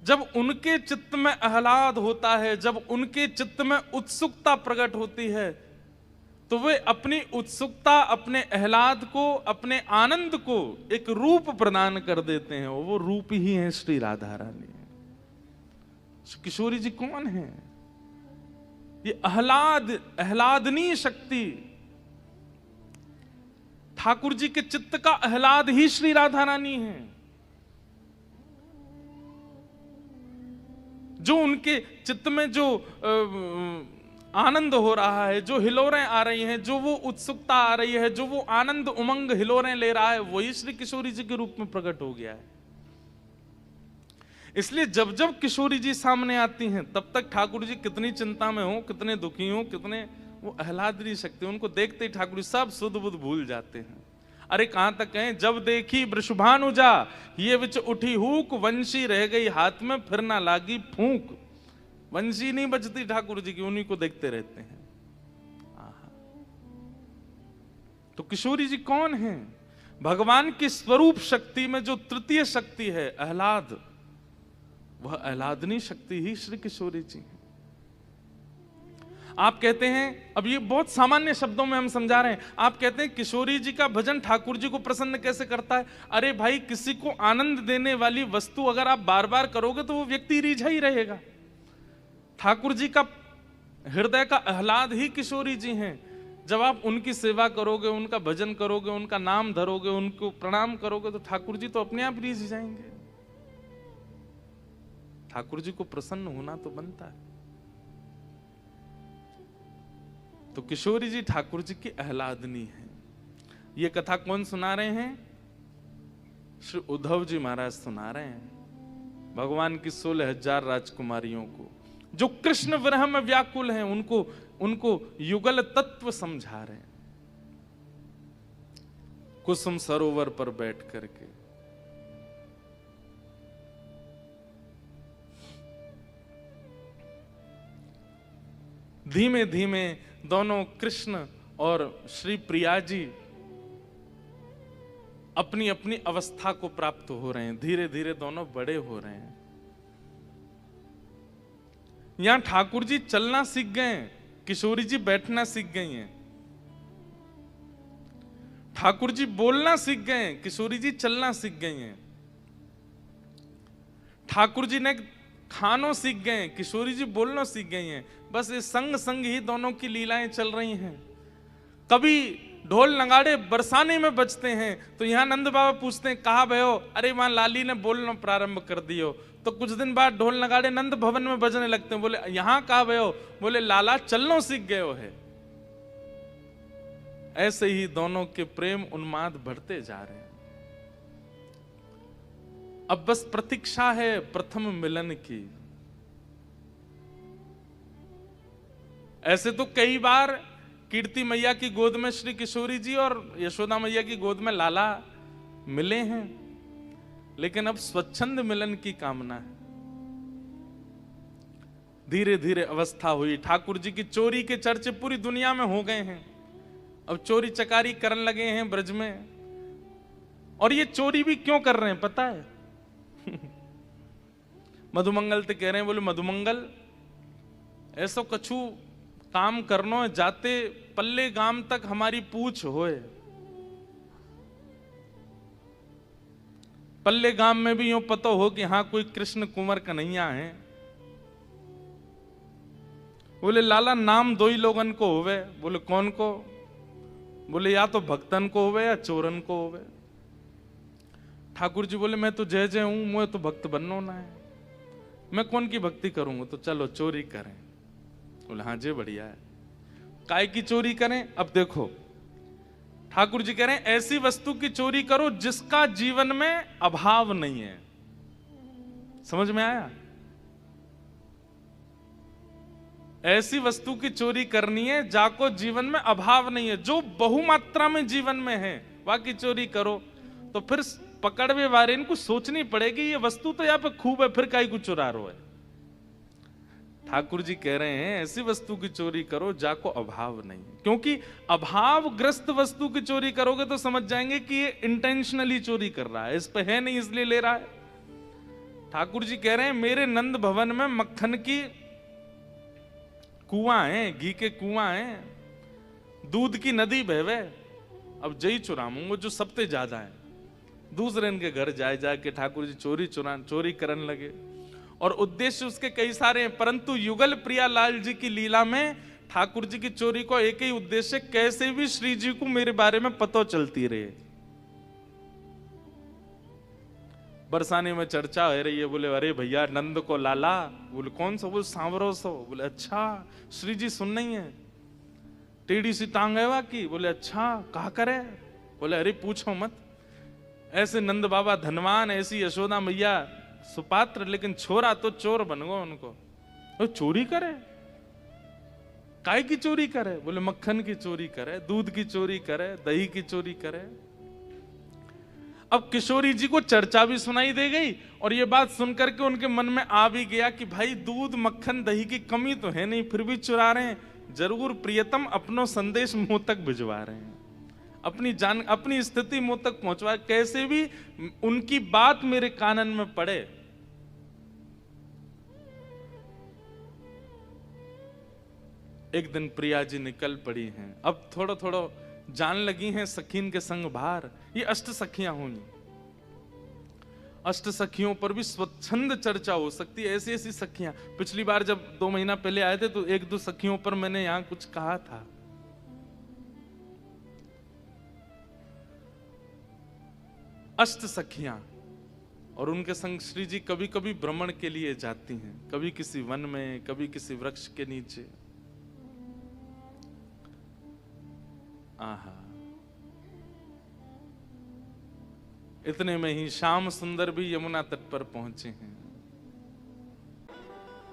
जब उनके चित्त में आह्लाद होता है, जब उनके चित्त में उत्सुकता प्रकट होती है, तो वे अपनी उत्सुकता, अपने आह्लाद को, अपने आनंद को एक रूप प्रदान कर देते हैं। वो रूप ही है श्री राधा रानी। किशोरी जी कौन है? ये आह्लादनीय शक्ति, ठाकुर जी के चित्त का आह्लाद ही श्री राधा रानी है। जो उनके चित्त में जो आनंद हो रहा है, जो हिलोरें आ रही हैं, जो वो उत्सुकता आ रही है, जो वो आनंद उमंग हिलोरें ले रहा है, वही श्री किशोरी जी के रूप में प्रकट हो गया है। इसलिए जब जब किशोरी जी सामने आती हैं, तब तक ठाकुर जी कितनी चिंता में हो, कितने दुखी हो, कितने वो आह्लादनीय शक्ति, उनको देखते ही ठाकुर जी सब सुध बुध भूल जाते हैं। अरे कहां तक कहें, जब देखी वृषभानुजा ये विच उठी हुक, वंशी रह गई हाथ में फिर ना लागी फूंक। वंशी नहीं बचती ठाकुर जी की, उन्हीं को देखते रहते हैं। तो किशोरी जी कौन है? भगवान की स्वरूप शक्ति में जो तृतीय शक्ति है आह्लाद, वह आह्लादनीय शक्ति ही श्री किशोरी जी है। आप कहते हैं, अब ये बहुत सामान्य शब्दों में हम समझा रहे हैं, आप कहते हैं किशोरी जी का भजन ठाकुर जी को प्रसन्न कैसे करता है? अरे भाई, किसी को आनंद देने वाली वस्तु अगर आप बार बार करोगे तो वो व्यक्ति रीझा ही रहेगा। ठाकुर जी का हृदय का आह्लाद ही किशोरी जी हैं। जब आप उनकी सेवा करोगे, उनका भजन करोगे, उनका नाम धरोगे, उनको प्रणाम करोगे, तो ठाकुर जी तो अपने आप रीझ जाएंगे। ठाकुर जी को प्रसन्न होना तो बनता है। तो किशोरी जी ठाकुर जी की आह्लादनी है। ये कथा कौन सुना रहे हैं? श्री उद्धव जी महाराज सुना रहे हैं भगवान की 16,000 राजकुमारियों को, जो कृष्ण विरह में व्याकुल हैं, उनको युगल तत्व समझा रहे हैं कुसुम सरोवर पर बैठ करके। धीमे धीमे दोनों कृष्ण और श्री प्रिया जी अपनी अपनी अवस्था को प्राप्त हो रहे हैं। धीरे धीरे दोनों बड़े हो रहे हैं। यहां ठाकुर जी चलना सीख गए, किशोरी जी बैठना सीख गई हैं। ठाकुर जी बोलना सीख गए, किशोरी जी चलना सीख गई हैं। ठाकुर जी ने खानों सीख गए, किशोरी जी बोलना सीख गई हैं। बस इस संग संग ही दोनों की लीलाएं चल रही हैं। कभी ढोल नगाड़े बरसाने में बजते हैं तो यहां नंद बाबा पूछते हैं, कहा भयो? अरे वहां लाली ने बोलना प्रारंभ कर दियो। तो कुछ दिन बाद ढोल नगाड़े नंद भवन में बजने लगते हैं। बोले यहां कहा भयो? बोले लाला चलनो सीख गयो है। ऐसे ही दोनों के प्रेम उन्माद बढ़ते जा रहे हैं। अब बस प्रतीक्षा है प्रथम मिलन की। ऐसे तो कई बार कीर्ति मैया की गोद में श्री किशोरी जी और यशोदा मैया की गोद में लाला मिले हैं, लेकिन अब स्वच्छंद मिलन की कामना है। धीरे धीरे अवस्था हुई। ठाकुर जी की चोरी के चर्चे पूरी दुनिया में हो गए हैं। अब चोरी चकारी करने लगे हैं ब्रज में। और ये चोरी भी क्यों कर रहे हैं पता है? मधुमंगल तो कह रहे हैं, बोले मधुमंगल ऐसो कछु काम करनो जाते पल्ले गाम तक हमारी पूछ होए। पल्ले गाम में भी यूं पता हो कि हाँ कोई कृष्ण कुंवर कन्हैया है। बोले लाला नाम दो ही लोगन को होवे। बोले कौन को? बोले या तो भक्तन को होवे या चोरन को होवे। ठाकुर जी बोले मैं तो जय जय हूं, मुझे तो भक्त बनना ना है, मैं कौन की भक्ति करूंगा? तो चलो चोरी करें। बोले हाँ जी बढ़िया है। काय की चोरी करें? अब देखो ठाकुर जी कह रहे हैं ऐसी वस्तु की चोरी करो जिसका जीवन में अभाव नहीं है। समझ में आया? ऐसी वस्तु की चोरी करनी है जाको जीवन में अभाव नहीं है, जो बहुमात्रा में जीवन में है, बाकी चोरी करो। तो फिर पकड़वे वाले इनको सोचनी पड़ेगी ये वस्तु तो यहाँ पे खूब है, फिर काई को चुरा रो है। ठाकुर जी कह रहे हैं ऐसी वस्तु की चोरी करो जाको अभाव नहीं है, क्योंकि अभावग्रस्त वस्तु की चोरी करोगे तो समझ जाएंगे कि ये इंटेंशनली चोरी कर रहा है, इस पे है नहीं इसलिए ले रहा है। ठाकुर जी कह रहे हैं मेरे नंद भवन में मक्खन की कुआं है, घी के कुआं है, दूध की नदी बहवे, अब जई चुरामूंगो जो सबसे ज्यादा है। दूसरे इनके घर जाए जाके ठाकुर जी चोरी करने लगे, और उद्देश्य उसके कई सारे हैं, परंतु युगल प्रियालाल जी की लीला में ठाकुर जी की चोरी को एक ही उद्देश्य, कैसे भी श्री जी को मेरे बारे में पता चलती रहे। बरसाने में चर्चा हो रही है, बोले अरे भैया नंद को लाला, बोले कौन सा, बोले सांवरो सो, बोले अच्छा श्री जी सुन नहीं है, टेढ़ी सी टांग है वा की, बोले अच्छा कहा करे, बोले अरे पूछो मत, ऐसे नंद बाबा धनवान, ऐसी यशोदा मैया सुपात्र, लेकिन छोरा तो चोर बन गो उनको। वो चोरी करे, काय की चोरी करे, बोले मक्खन की चोरी करे, दूध की चोरी करे, दही की चोरी करे। अब किशोरी जी को चर्चा भी सुनाई दे गई, और ये बात सुनकर के उनके मन में आ भी गया कि भाई दूध मक्खन दही की कमी तो है नहीं, फिर भी चुरा रहे हैं, जरूर प्रियतम अपनो संदेश मुंह तक भिजवा रहे हैं, अपनी स्थिति मुंह तक पहुंचवा, कैसे भी उनकी बात मेरे कानन में पड़े। एक दिन प्रिया जी निकल पड़ी हैं, अब थोड़ा थोड़ा जान लगी हैं सखीन के संग बाहर। ये अष्ट सखियां होंगी, अष्ट सखियों पर भी स्वच्छंद चर्चा हो सकती है, ऐसी ऐसी सखियां। पिछली बार जब 2 महीना पहले आए थे तो 1-2 सखियों पर मैंने यहां कुछ कहा था। अष्ट सखियां, और उनके संग श्री जी कभी कभी भ्रमण के लिए जाती हैं, कभी किसी वन में, कभी किसी वृक्ष के नीचे। आहा, इतने में ही श्याम सुंदर भी यमुना तट पर पहुंचे हैं,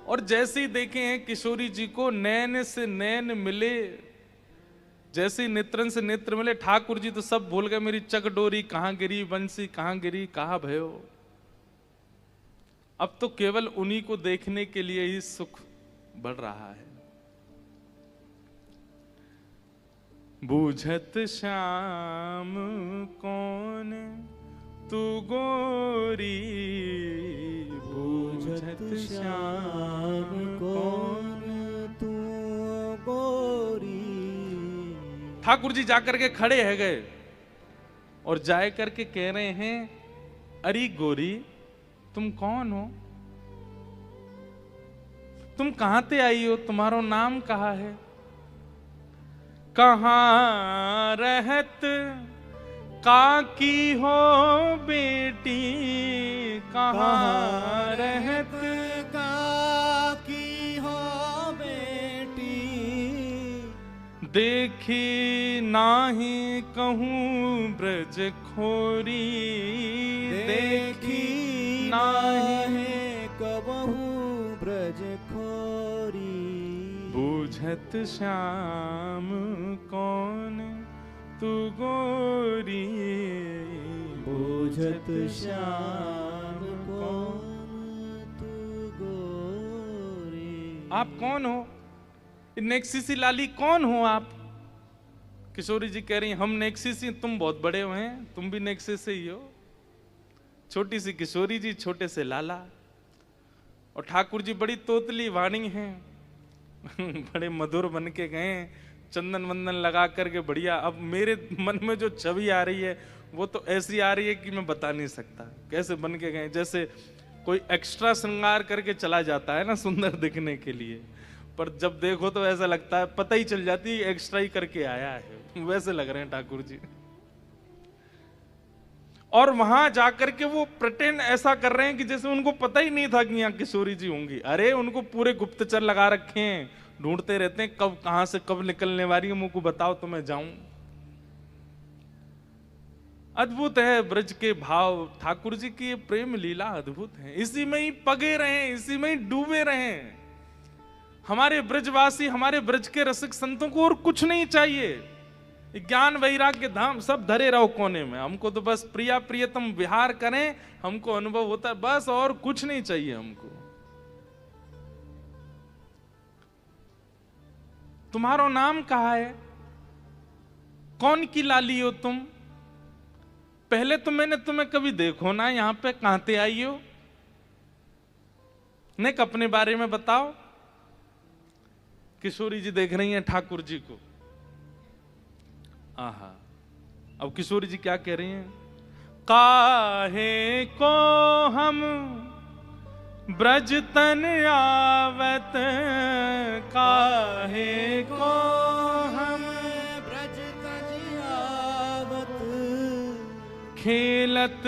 और जैसे ही देखे हैं किशोरी जी को, नैन से नैन मिले, जैसे ही नेत्रन से नेत्र मिले, ठाकुर जी तो सब भूल गए, मेरी चकडोरी कहां गिरी, बंसी कहां गिरी, कहां भयो। अब तो केवल उन्हीं को देखने के लिए ही सुख बढ़ रहा है। बूझत श्याम कौन तू गोरी, बूझत श्याम कौन तू गोरी। ठाकुर जी जाकर के खड़े है गए, और जाए करके कह रहे हैं अरे गोरी तुम कौन हो, तुम कहां से आई हो, तुम्हारा नाम कहा है, कहाँ रहत काकी हो बेटी, कहाँ रहत काकी हो बेटी, देखी नाही कहूँ ब्रज खोरी, देखी नाही कहूँ ब्रज खोरी। बूझत श्याम कौन तू गोरी, बूझत श्याम कौन तू गोरी। आप कौन हो, नेक्सिसी लाली कौन हो आप? किशोरी जी कह रही हम नेक्सिसी, तुम बहुत बड़े हुए हैं, तुम भी नेक्सिस ही हो। छोटी सी किशोरी जी, छोटे से लाला, और ठाकुर जी बड़ी तोतली वाणी हैं बड़े मधुर बन के गए, चंदन वंदन लगा करके बढ़िया। अब मेरे मन में जो छवि आ रही है वो तो ऐसी आ रही है कि मैं बता नहीं सकता कैसे बन के गए, जैसे कोई एक्स्ट्रा श्रृंगार करके चला जाता है ना सुंदर दिखने के लिए, पर जब देखो तो ऐसा लगता है, पता ही चल जाती है एक्स्ट्रा ही करके आया है, वैसे लग रहे हैं ठाकुर जी। और वहां जाकर के वो प्रिटेंड ऐसा कर रहे हैं कि जैसे उनको पता ही नहीं था कि यहाँ किशोरी जी होंगी। अरे उनको पूरे गुप्तचर लगा रखे हैं, ढूंढते रहते हैं कब कहां से कब निकलने वाली है, मुझको बताओ तो मैं जाऊं। अद्भुत है ब्रज के भाव, ठाकुर जी की प्रेम लीला अद्भुत है। इसी में ही पगे रहे, इसी में ही डूबे रहे। हमारे ब्रजवासी, हमारे ब्रज के रसिक संतों को और कुछ नहीं चाहिए, ज्ञान वैराग्य धाम सब धरे रहो कोने में। हमको तो बस प्रिया प्रियतम विहार करें, हमको अनुभव होता है बस, और कुछ नहीं चाहिए हमको। तुम्हारा नाम कहा है, कौन की लाली हो तुम? पहले तो मैंने तुम्हें कभी देखो ना, यहां पे कहां से आई हो? नेक अपने बारे में बताओ। किशोरी जी देख रही हैं ठाकुर जी को। आहा, अब किशोरी जी क्या कह रही हैं? काहे को हम ब्रज तन आवत, काहे को हम ब्रज तन आवत, खेलत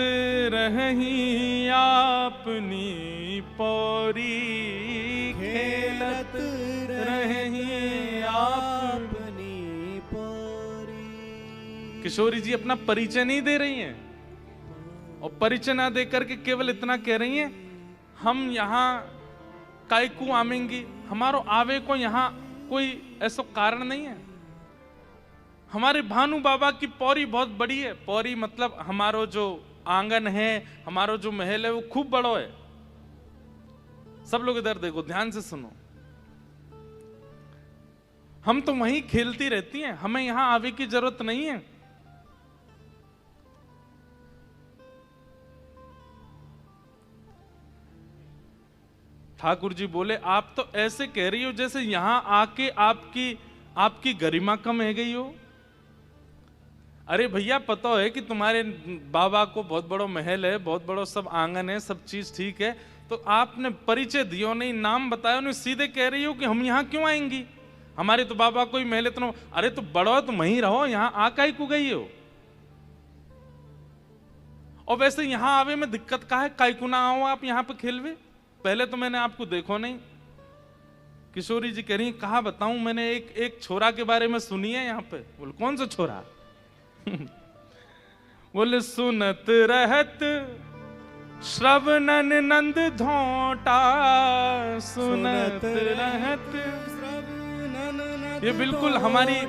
रही आपनी पौरी, खेलत रही आपनी पौरी। किशोरी जी अपना परिचय नहीं दे रही हैं, और परिचय ना दे करके केवल इतना कह रही हैं, हम यहाँ कायकू आवेंगी, हमारो आवे को यहाँ कोई ऐसा कारण नहीं है। हमारे भानु बाबा की पौरी बहुत बड़ी है। पौरी मतलब हमारो जो आंगन है, हमारो जो महल है, वो खूब बड़ो है। सब लोग इधर देखो, ध्यान से सुनो। हम तो वहीं खेलती रहती हैं, हमें यहां आवे की जरूरत नहीं है। ठाकुर जी बोले, आप तो ऐसे कह रही हो जैसे यहां आके आपकी गरिमा कम है गई हो। अरे भैया, पता है कि तुम्हारे बाबा को बहुत बड़ा महल है, बहुत बड़ा सब आंगन है, सब चीज ठीक है, तो आपने परिचय दियो नहीं, नाम बताया नहीं, सीधे कह रही हो कि हम यहाँ क्यों आएंगी, हमारे तो बाबा कोई महल है। तो अरे तो बड़ो, तुम वहीं रहो, यहाँ आ काहे को गई हो? और वैसे यहाँ आवे में दिक्कत का है? काहे को ना आओ आप यहाँ पे खेलवे? पहले तो मैंने आपको देखो नहीं। किशोरी जी कह रही, कहा बताऊं, मैंने एक छोरा के बारे में सुनी है यहाँ पे। बोले कौन सा छोरा? बोले सुनत रहत श्रवणन नंद धोटा, सुनत रहत। ये बिल्कुल हमारी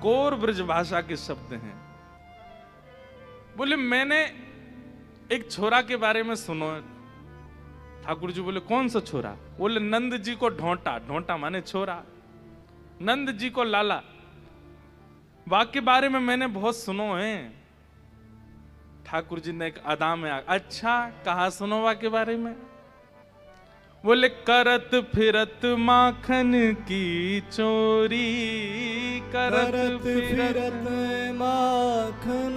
कोर ब्रज भाषा के शब्द हैं। बोले मैंने एक छोरा के बारे में सुनो। ठाकुर जी बोले कौन सा छोरा? बोले नंद जी को ढोंटा, ढोंटा माने छोरा, नंद जी को लाला। वाक्य बारे में मैंने बहुत सुनो है। ठाकुर जी ने एक अदा में अच्छा कहा, सुनो वाक्य बारे में। बोले करत फिरत माखन की चोरी, करत फिरत माखन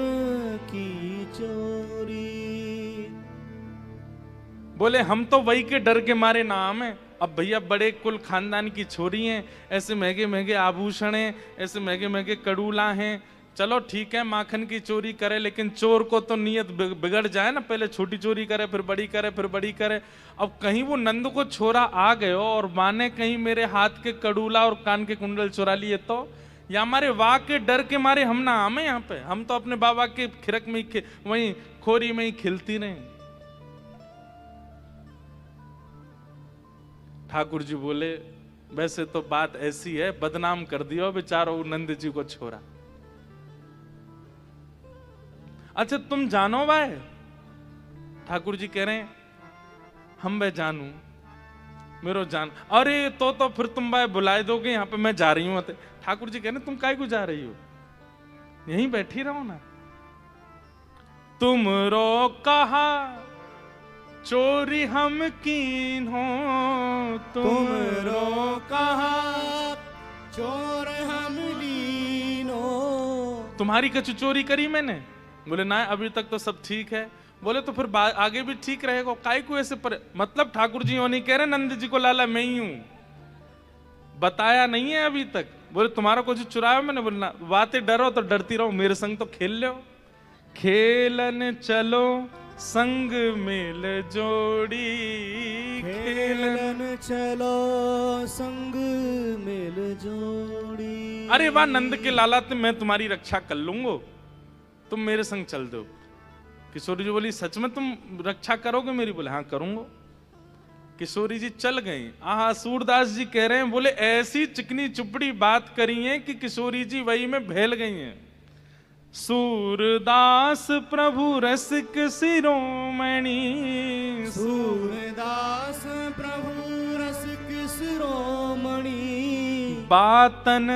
की चोरी। बोले हम तो वही के डर के मारे नाम है। अब भैया बड़े कुल खानदान की छोरी हैं, ऐसे महंगे महंगे आभूषण हैं, ऐसे महंगे महंगे कड़ूला हैं, चलो ठीक है माखन की चोरी करे, लेकिन चोर को तो नियत बिगड़ जाए ना, पहले छोटी चोरी करे, फिर बड़ी करे, फिर बड़ी करे। अब कहीं वो नंद को छोरा आ गए और माने कहीं मेरे हाथ के कड़ूला और कान के कुंडल चुरा लिए तो, या हमारे वाह के डर के मारे हम ना आमे यहाँ पे। हम तो अपने बाबा के खिरक में ही वहीं खोरी में ही खिलती रहे। ठाकुर जी बोले वैसे तो बात ऐसी है, बदनाम कर दियो बेचारो नंद जी को छोरा। अच्छा तुम जानो भाई? ठाकुर जी कह रहे हैं हम वे जानू, मेरो जान। अरे तो फिर तुम भाई बुलाए दोगे यहाँ पे, मैं जा रही हूँ। ठाकुर जी कह रहे तुम काहे को जा रही हो, यहीं बैठी रहो ना। तुम रो कहा चोरी हम कीन हो, तुम रो कहा चोर हम लीन हो। तुम्हारी कछु चोरी करी मैंने? बोले ना अभी तक तो सब ठीक है। बोले तो फिर आगे भी ठीक रहेगा, काहे को ऐसे मतलब ठाकुर जी नहीं कह रहे नंद जी को लाला मैं ही हूं, बताया नहीं है अभी तक। बोले तुम्हारा कुछ चुराया मैंने? बोले ना, बातें डरो तो डरती रहो, मेरे संग तो खेल लो। खेलन चलो संग मेल जोड़ी, खेलन चलो संग मेल जोड़ी। अरे वाह नंद के लाला, तो मैं तुम्हारी रक्षा कर लूंगा, तुम मेरे संग चल दो। किशोरी जी बोली सच में तुम रक्षा करोगे मेरी? बोले हाँ करूंगा। किशोरी जी चल गई। आहा, सूरदास जी कह रहे हैं, बोले ऐसी चिकनी चुपड़ी बात करी है कि किशोरी जी वही में भेल गई हैं। सूरदास प्रभु रसिक शिरोमणि, सूरदास प्रभु रसिक शिरोमणि। बातन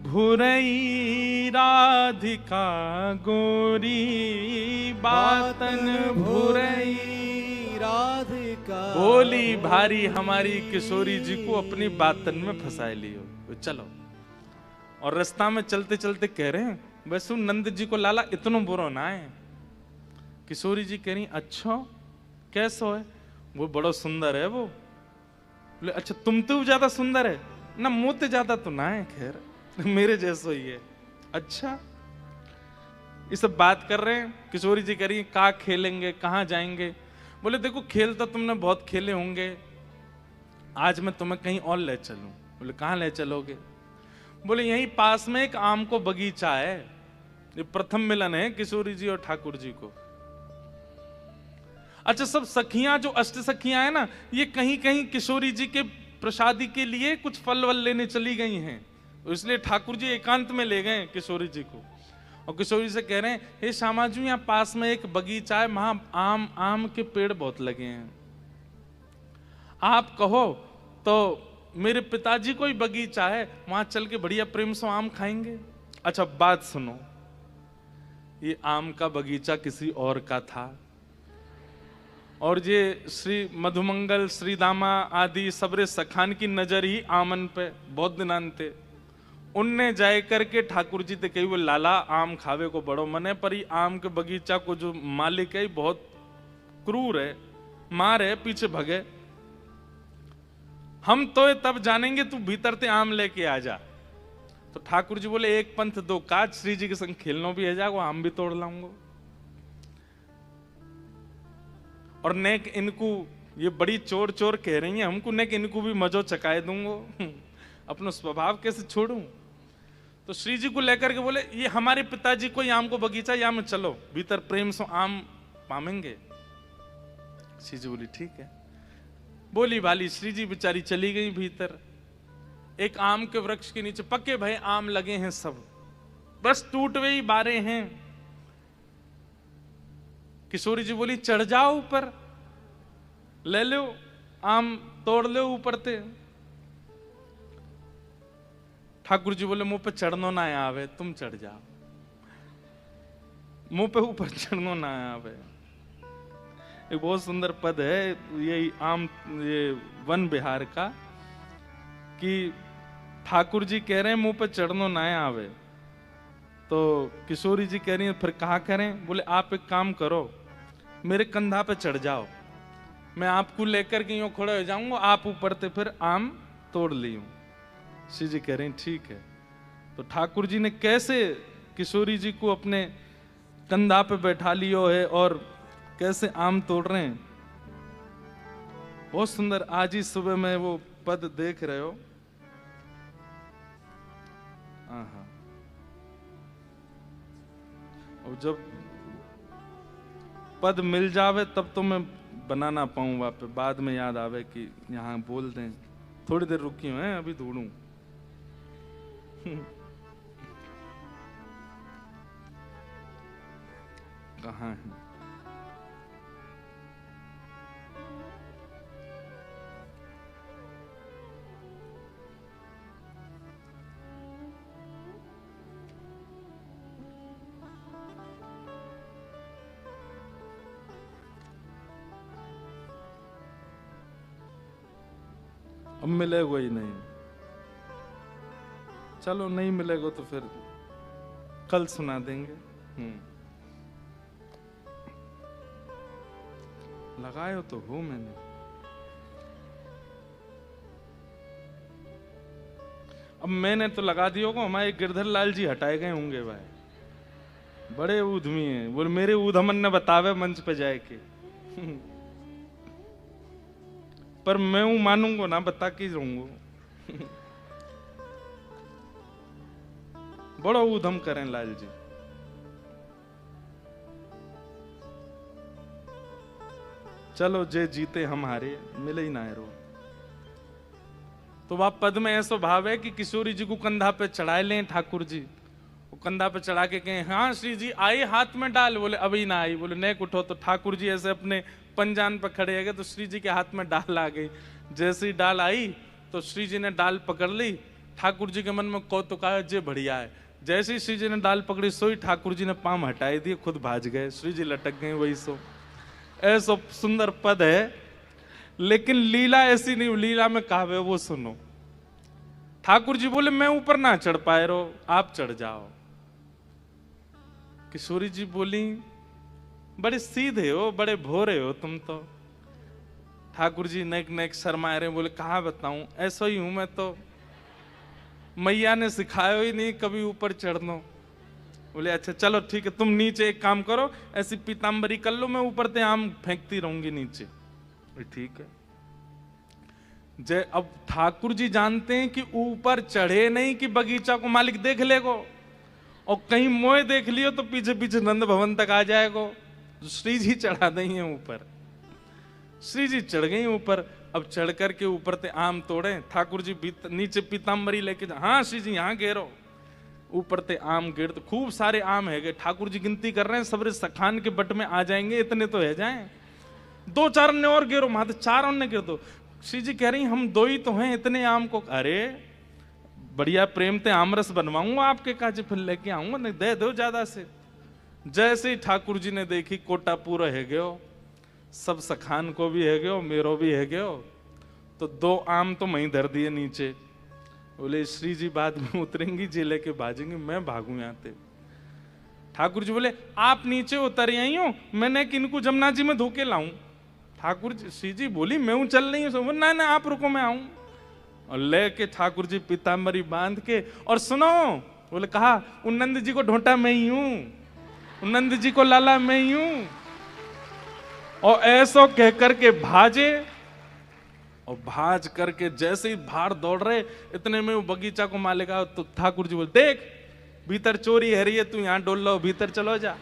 भुरई राधिका गोरी, बातन भुरई राधिका भोली भारी हमारी किशोरी जी को अपनी बातन में फंसा लियो। चलो, और रास्ता में चलते चलते कह रहे हैं, वैसे नंद जी को लाला इतना बुरा ना है। किशोरी जी कह रही, अच्छा कैसो है? वो बड़ा सुंदर है वो। बोले अच्छा तुम तो ज्यादा सुंदर है ना, मुँह तो ज्यादा तो ना है, खैर मेरे जैसो ही है। अच्छा, ये सब बात कर रहे हैं। किशोरी जी कह रही, कहाँ खेलेंगे, कहाँ जाएंगे? बोले देखो खेल तो तुमने बहुत खेले होंगे, आज मैं तुम्हें कहीं और ले चलूं। बोले कहाँ ले चलोगे? बोले यहीं पास में एक आम को बगीचा है। ये प्रथम मिलन है किशोरी जी और ठाकुर जी को। अच्छा, सब सखियां जो अष्ट सखियां है ना, ये कहीं कहीं किशोरी जी के प्रसादी के लिए कुछ फल वल लेने चली गई हैं, तो इसलिए ठाकुर जी एकांत में ले गए किशोरी जी को। और किशोरी से कह रहे हैं, हे श्यामा जी यहाँ पास में एक बगीचा है, वहां आम के पेड़ बहुत लगे हैं, आप कहो तो मेरे पिताजी को ही बगीचा है, वहां चल के बढ़िया प्रेम से आम खाएंगे। अच्छा बात सुनो, ये आम का बगीचा किसी और का था, और ये श्री मधुमंगल, श्री दामा आदि सबरे सखान की नजर ही आमन पे बहुत दिनान थे। उनने जाए करके ठाकुर जी ते कही, वो लाला आम खावे को बड़ो मन है, पर ये आम के बगीचा को जो मालिक है बहुत क्रूर है, मार है, पीछे भगे। हम तो तब जानेंगे, तू भीतर ते आम लेके आ जा। तो ठाकुर जी बोले, एक पंथ दो काज, श्री जी के संग खेलनो भी है जागो, आम भी तोड़ लाऊंगा। और नेक इनको, ये बड़ी चोर चोर कह रही है हमको, नेक इनको भी मजो चकाए दूंगो, अपना स्वभाव कैसे छोड़ूं। तो श्री जी को लेकर के बोले, ये हमारे पिताजी को आम को बगीचा, यहाँ में चलो, भीतर प्रेम से आम पामेंगे। श्री जी बोली ठीक है। बोली भाली श्री जी बेचारी चली गई भीतर। एक आम के वृक्ष के नीचे पक्के भय आम लगे हैं सब, बस टूटवे ही बारे हैं। किशोरी जी बोली चढ़ जाओ ऊपर, ले लो आम, तोड़ लो ऊपर ते। ठाकुर जी बोले, मुंह पे चढ़नो ना आवे, तुम चढ़ जाओ, मुंह पे ऊपर चढ़नो ना आवे। एक बहुत सुंदर पद है ये आम, ये वन बिहार का, कि ठाकुर जी कह रहे हैं मुंह पे चढ़नो ना आवे, तो किशोरी जी कह रही है फिर कहा करें? बोले आप एक काम करो, मेरे कंधा पे चढ़ जाओ, मैं आपको लेकर के यूं खड़े हो जाऊंगा, आप ऊपर से फिर आम तोड़ लियो। श्री जी कह रहे हैं ठीक है। तो ठाकुर जी ने कैसे किशोरी जी को अपने कंधा पे बैठा लियो है और कैसे आम तोड़ रहे हैं, बहुत सुंदर। आज ही सुबह में वो पद देख रहे हो। हाँ, और जब पद मिल जावे तब तो मैं बना ना पाऊं वापस, बाद में याद आवे कि यहाँ बोल दें। थोड़ी देर रुकी हुए अभी ढूंढूं। कहाँ है? अब मिलेगा ही नहीं। चलो नहीं मिलेगा तो फिर कल सुना देंगे। लगायो तो हो मैंने। अब मैंने तो लगा दियो को, हमारे गिरधर लाल जी हटाए गए होंगे भाई, बड़े ऊधमी हैं। बोले मेरे ऊधमन ने बतावे मंच पे जाए के। पर मैं हूं मानूंगा ना, बता के रहूंगा। बड़ा ऊधम करें लाल जी। चलो जे जीते हम हारे, मिले ही ना है रो। तो वह पद में ऐसा भाव है कि किशोरी जी को कंधा पे चढ़ाए लें ठाकुर जी। वो कंधा पे चढ़ा के कहें हाँ श्री जी आई, हाथ में डाल। बोले अभी ना आई। बोले नेक उठो। तो ठाकुर जी ऐसे अपने पंजान पर खड़े गए, तो श्री जी के हाथ में डाल आ गई। जैसे ही डाल आई तो श्री जी ने डाल पकड़ ली। ठाकुर जी के मन में कौतुक आया, जे बढ़िया है। जैसे ही श्री जी ने डाल पकड़ी, सोई ठाकुर जी ने पांव हटाए दिए, खुद भाज गए। श्री जी लटक गए वही सो। ऐसा सुंदर पद है लेकिन लीला ऐसी नहीं, लीला में कहावे वो सुनो। ठाकुर जी बोले मैं ऊपर ना चढ़ पाए रहो, आप चढ़ जाओ। किशोरी जी बोली बड़े सीधे हो, बड़े भोरे हो तुम तो। ठाकुर जी नेक नेक शर्माए रहे, बोले कहाँ बताऊं, ऐसा ही हूं मैं तो, मैया ने सिखाया ही नहीं कभी ऊपर चढ़ना। बोले अच्छा चलो ठीक है, तुम नीचे एक काम करो, ऐसी पीताम्बरी कर लो, मैं ऊपर ते आम फेंकती रहूंगी नीचे। ठीक है। जय अब ठाकुर जी जानते हैं कि ऊपर चढ़े नहीं कि बगीचा को मालिक देख लेगो, और कहीं मोए देख लियो तो पीछे पीछे नंद भवन तक आ जाएगो। श्री जी चढ़ा देंगे ऊपर। श्री जी चढ़ गई ऊपर। अब चढ़ करके ऊपर ते आम तोड़े। ठाकुर जी नीचे पीताम्बरी लेके हाँ श्री जी यहाँ घेरो। ऊपर ते आम गिर, तो खूब सारे आम है गए। ठाकुर जी गिनती कर रहे हैं, सबरे सखान के बट में आ जाएंगे, इतने तो है जाएं। 2-4 ने और गिरो, माते 4 ने गिर दो। श्री जी कह रही हम 2 ही तो हैं, इतने आम को, अरे बढ़िया प्रेम ते आमरस बनवाऊंगा आपके काजे, फिर लेके आऊंगा, नहीं दे दो ज्यादा से। जैसे ही ठाकुर जी ने देखी कोटा पूरा है गयो, सब सखान को भी है गयो, मेरो भी है गयो, तो 2 आम तो मैं धर दिए नीचे। बोले श्री जी बाद में उतरेंगी जी लेके भाजेंगे, मैं भागू यहाँ से। ठाकुर जी बोले आप नीचे उतर आई हो, मैंने किनको जमुना जी में धोके लाऊं। ठाकुर जी, श्री जी बोली मैं चल रही हूँ, ना ना आप रुको मैं आऊं। और लेके ठाकुर जी पीताम्बरी बांध के, और सुनो, बोले कहा उन नंद जी को ढोंटा मैं ही हूं, उन नंद जी को लाला मैं ही हूं। और ऐसो कह करके भाजे, और भाज करके जैसे ही बाहर दौड़ रहे, इतने में वो बगीचा को मालेगा। तो ठाकुर जी बोले देख भीतर चोरी है रही है, तू यहां डोल लो, भीतर चलो जा।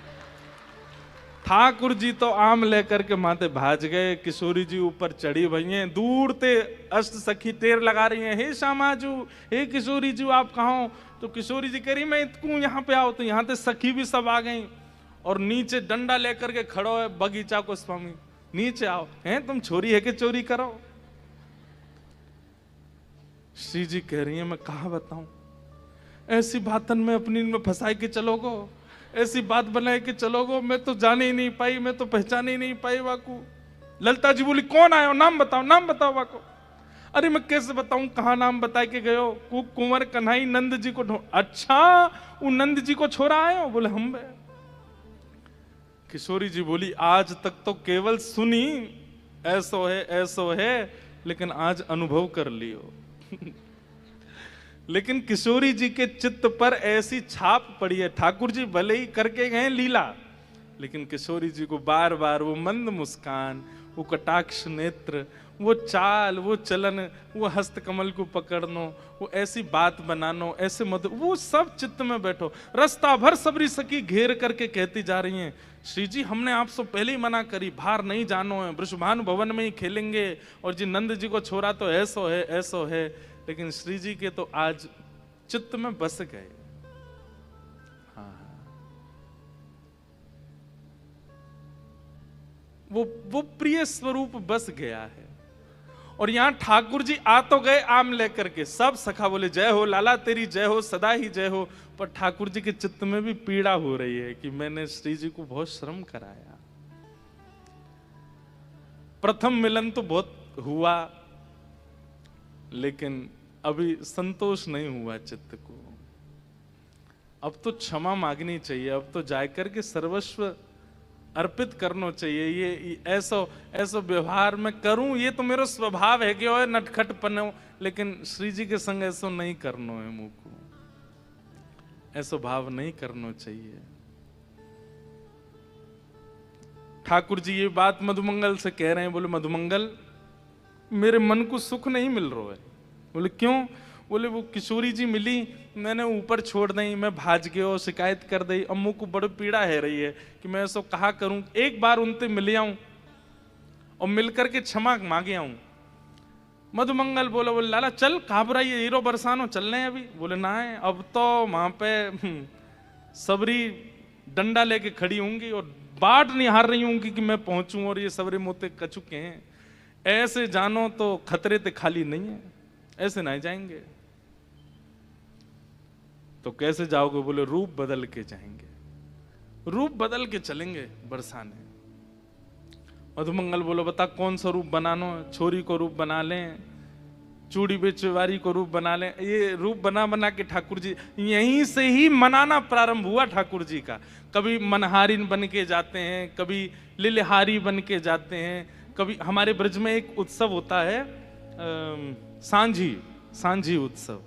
ठाकुर जी तो आम लेकर के माते भाज गए। किशोरी जी ऊपर चढ़ी भई हैं, दूर ते अष्ट सखी टेर लगा रही हैं, हे श्यामाजू, हे किशोरी जी आप कहाँ हो? तो किशोरी जी कह रही मैं तू यहाँ पे आओ। तो यहाँ ते सखी भी सब आ गई, और नीचे डंडा लेकर के खड़ो है बगीचा को स्वामी, नीचे आओ, हैं तुम छोरी है कि चोरी करो? श्री जी कह रही है मैं कहा बताऊं, ऐसी बातन में अपनी में फंसाई के चलोगो, ऐसी बात बनाए के चलोगो, मैं तो जाने ही नहीं पाई, मैं तो पहचाने ही नहीं पाई वाकू। ललिता जी बोली कौन आयो, नाम बताओ वाको। अरे मैं कैसे बताऊं, कहा नाम बता के गयो, कुंवर कन्हई नंद जी को। अच्छा वो नंद जी को छोरा आयो? बोले हम। किशोरी जी बोली आज तक तो केवल सुनी, ऐसो है, लेकिन आज अनुभव कर लियो। लेकिन किशोरी जी के चित्त पर ऐसी छाप पड़ी है, ठाकुर जी भले ही करके गए लीला, लेकिन किशोरी जी को बार बार वो मंद मुस्कान, वो कटाक्ष नेत्र, वो चाल, वो चलन, वो हस्त कमल को पकड़नो, वो ऐसी बात बनानो, ऐसे मधुर, वो सब चित्त में बैठो। रास्ता भर सबरी सखी घेर करके कहती जा रही हैं श्री जी हमने आपसे पहले ही मना करी, बाहर नहीं जानो है, वृषभानु भवन में ही खेलेंगे, और जी नंद जी को छोरा तो ऐसो है। लेकिन श्री जी के तो आज चित्त में बस गए। हाँ, वो प्रिय स्वरूप बस गया है। और यहां ठाकुर जी आ तो गए आम लेकर के, सब सखा बोले जय हो लाला तेरी जय हो, सदा ही जय हो। पर ठाकुर जी के चित्त में भी पीड़ा हो रही है कि मैंने श्री जी को बहुत श्रम कराया। प्रथम मिलन तो बहुत हुआ, लेकिन अभी संतोष नहीं हुआ चित्त को। अब तो क्षमा मांगनी चाहिए, अब तो जाकर के सर्वस्व अर्पित करना चाहिए। ये ऐसो व्यवहार में करूं, ये तो मेरा स्वभाव है कि ओए नटखट पनो, लेकिन श्री जी के संग ऐसो नहीं करना है, मुंह को ऐसो भाव नहीं करना चाहिए। ठाकुर जी ये बात मधुमंगल से कह रहे हैं। बोले मधुमंगल मेरे मन को सुख नहीं मिल रहा है। बोले क्यों? बोले वो किशोरी जी मिली, मैंने ऊपर छोड़ दी, मैं भाज गयो, शिकायत कर दी, अम्मू को बड़ी पीड़ा है रही है कि मैं ऐसा कहा करूं, एक बार उनसे मिल आऊं और मिलकर के क्षमा मांगे आऊं। मधुमंगल बोले लाला चल घबराइए, हीरो बरसानो चल रहे हैं अभी। बोले ना है, अब तो वहां पे सबरी डंडा लेके खड़ी होंगी और बाट निहार रही होंगी कि मैं पहुंचूं, और ये सबरे मोते कचुके हैं। ऐसे जानो तो खतरे ते खाली नहीं है, ऐसे नहीं जाएंगे। तो कैसे जाओगे? बोले रूप बदल के जाएंगे, रूप बदल के चलेंगे बरसाने। मधुमंगल बोलो बता कौन सा रूप बनानो, छोरी को रूप बना लें, चूड़ी बेचवारी को रूप बना लें। ये रूप बना बना के ठाकुर जी, यहीं से ही मनाना प्रारंभ हुआ ठाकुर जी का। कभी मनहारिन बन के जाते हैं, कभी लिलहारी बन के जाते हैं, कभी हमारे ब्रज में एक उत्सव होता है सांझी उत्सव।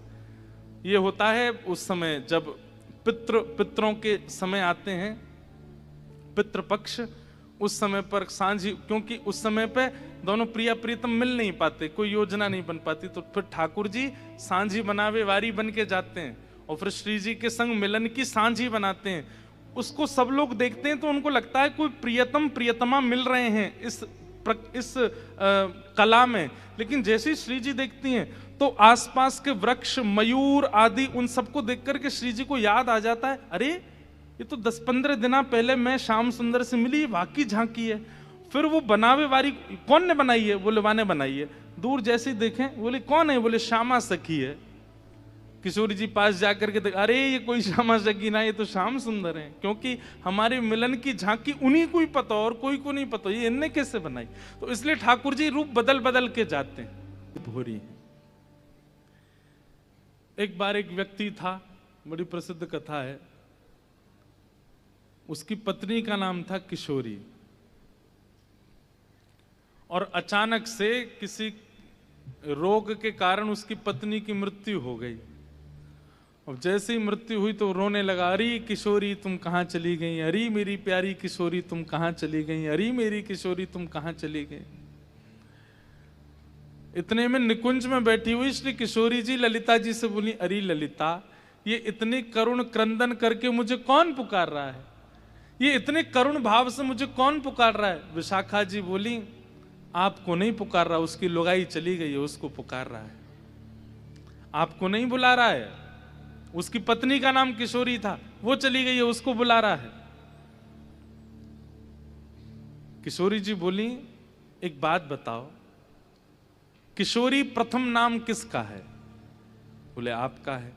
ये होता है उस समय जब पितरों के समय आते हैं, पितृपक्ष, उस समय पर सांझी, क्योंकि उस समय पे दोनों प्रिया प्रीतम मिल नहीं पाते, कोई योजना नहीं बन पाती, तो फिर ठाकुर जी सांझी बनावे वारी बन के जाते हैं और फिर श्री जी के संग मिलन की सांझी बनाते हैं। उसको सब लोग देखते हैं तो उनको लगता है कोई प्रियतम प्रियतमा मिल रहे हैं इस कला में। लेकिन जैसे ही श्री जी देखती हैं तो आसपास के वृक्ष, मयूर आदि, उन सबको देख करके श्री जी को याद आ जाता है, अरे ये तो 10-15 दिन पहले मैं श्याम सुंदर से मिली, वाकई झांकी है। फिर वो बनावे वारी कौन ने बनाई है? बोले वाने बनाई है। दूर जैसे ही देखें, बोले कौन है? बोले श्यामा सखी है। किशोरी जी पास जाकर के अरे ये कोई श्यामा सखी ना, ये तो श्याम सुंदर है, क्योंकि हमारे मिलन की झांकी उन्हीं को ही पता और कोई को नहीं पता, ये इनने कैसे बनाई। तो इसलिए ठाकुर जी रूप बदल बदल के जाते हैं। भोरी है। एक बार एक व्यक्ति था, बड़ी प्रसिद्ध कथा है, उसकी पत्नी का नाम था किशोरी, और अचानक से किसी रोग के कारण उसकी पत्नी की मृत्यु हो गई। और जैसे ही मृत्यु हुई तो रोने लगा, अरे किशोरी तुम कहां चली गई, अरे मेरी प्यारी किशोरी तुम कहां चली गई, अरे मेरी किशोरी तुम कहां चली गई। इतने में निकुंज में बैठी हुई श्री किशोरी जी ललिता जी से बोली, अरे ललिता, ये इतने करुण क्रंदन करके मुझे कौन पुकार रहा है, ये इतने करुण भाव से मुझे कौन पुकार रहा है। विशाखा जी बोली, आपको नहीं पुकार रहा, उसकी लुगाई चली गई है, उसको पुकार रहा है, आपको नहीं बुला रहा है। उसकी पत्नी का नाम किशोरी था, वो चली गई है, उसको बुला रहा है। किशोरी जी बोली, एक बात बताओ, किशोरी प्रथम नाम किसका है? बोले आपका है।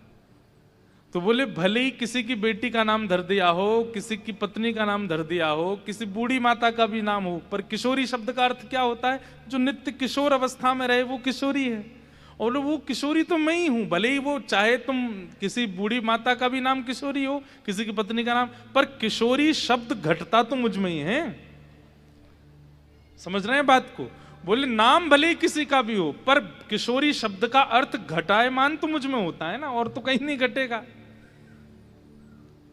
तो बोले भले ही किसी की बेटी का नाम धर दिया हो, किसी की पत्नी का नाम धर दिया हो, किसी बूढ़ी माता का भी नाम हो, पर किशोरी शब्द का अर्थ क्या होता है? जो नित्य किशोर अवस्था में रहे वो किशोरी है। और वो किशोरी तो मैं ही हूं, भले ही वो चाहे तुम किसी बूढ़ी माता का भी नाम किशोरी हो, किसी की पत्नी का नाम, पर किशोरी शब्द घटता तो मुझ में ही है। समझ रहे हैं बात को? बोले नाम भले ही किसी का भी हो, पर किशोरी शब्द का अर्थ घटायमान तो मुझ में होता है ना, और तो कहीं नहीं घटेगा।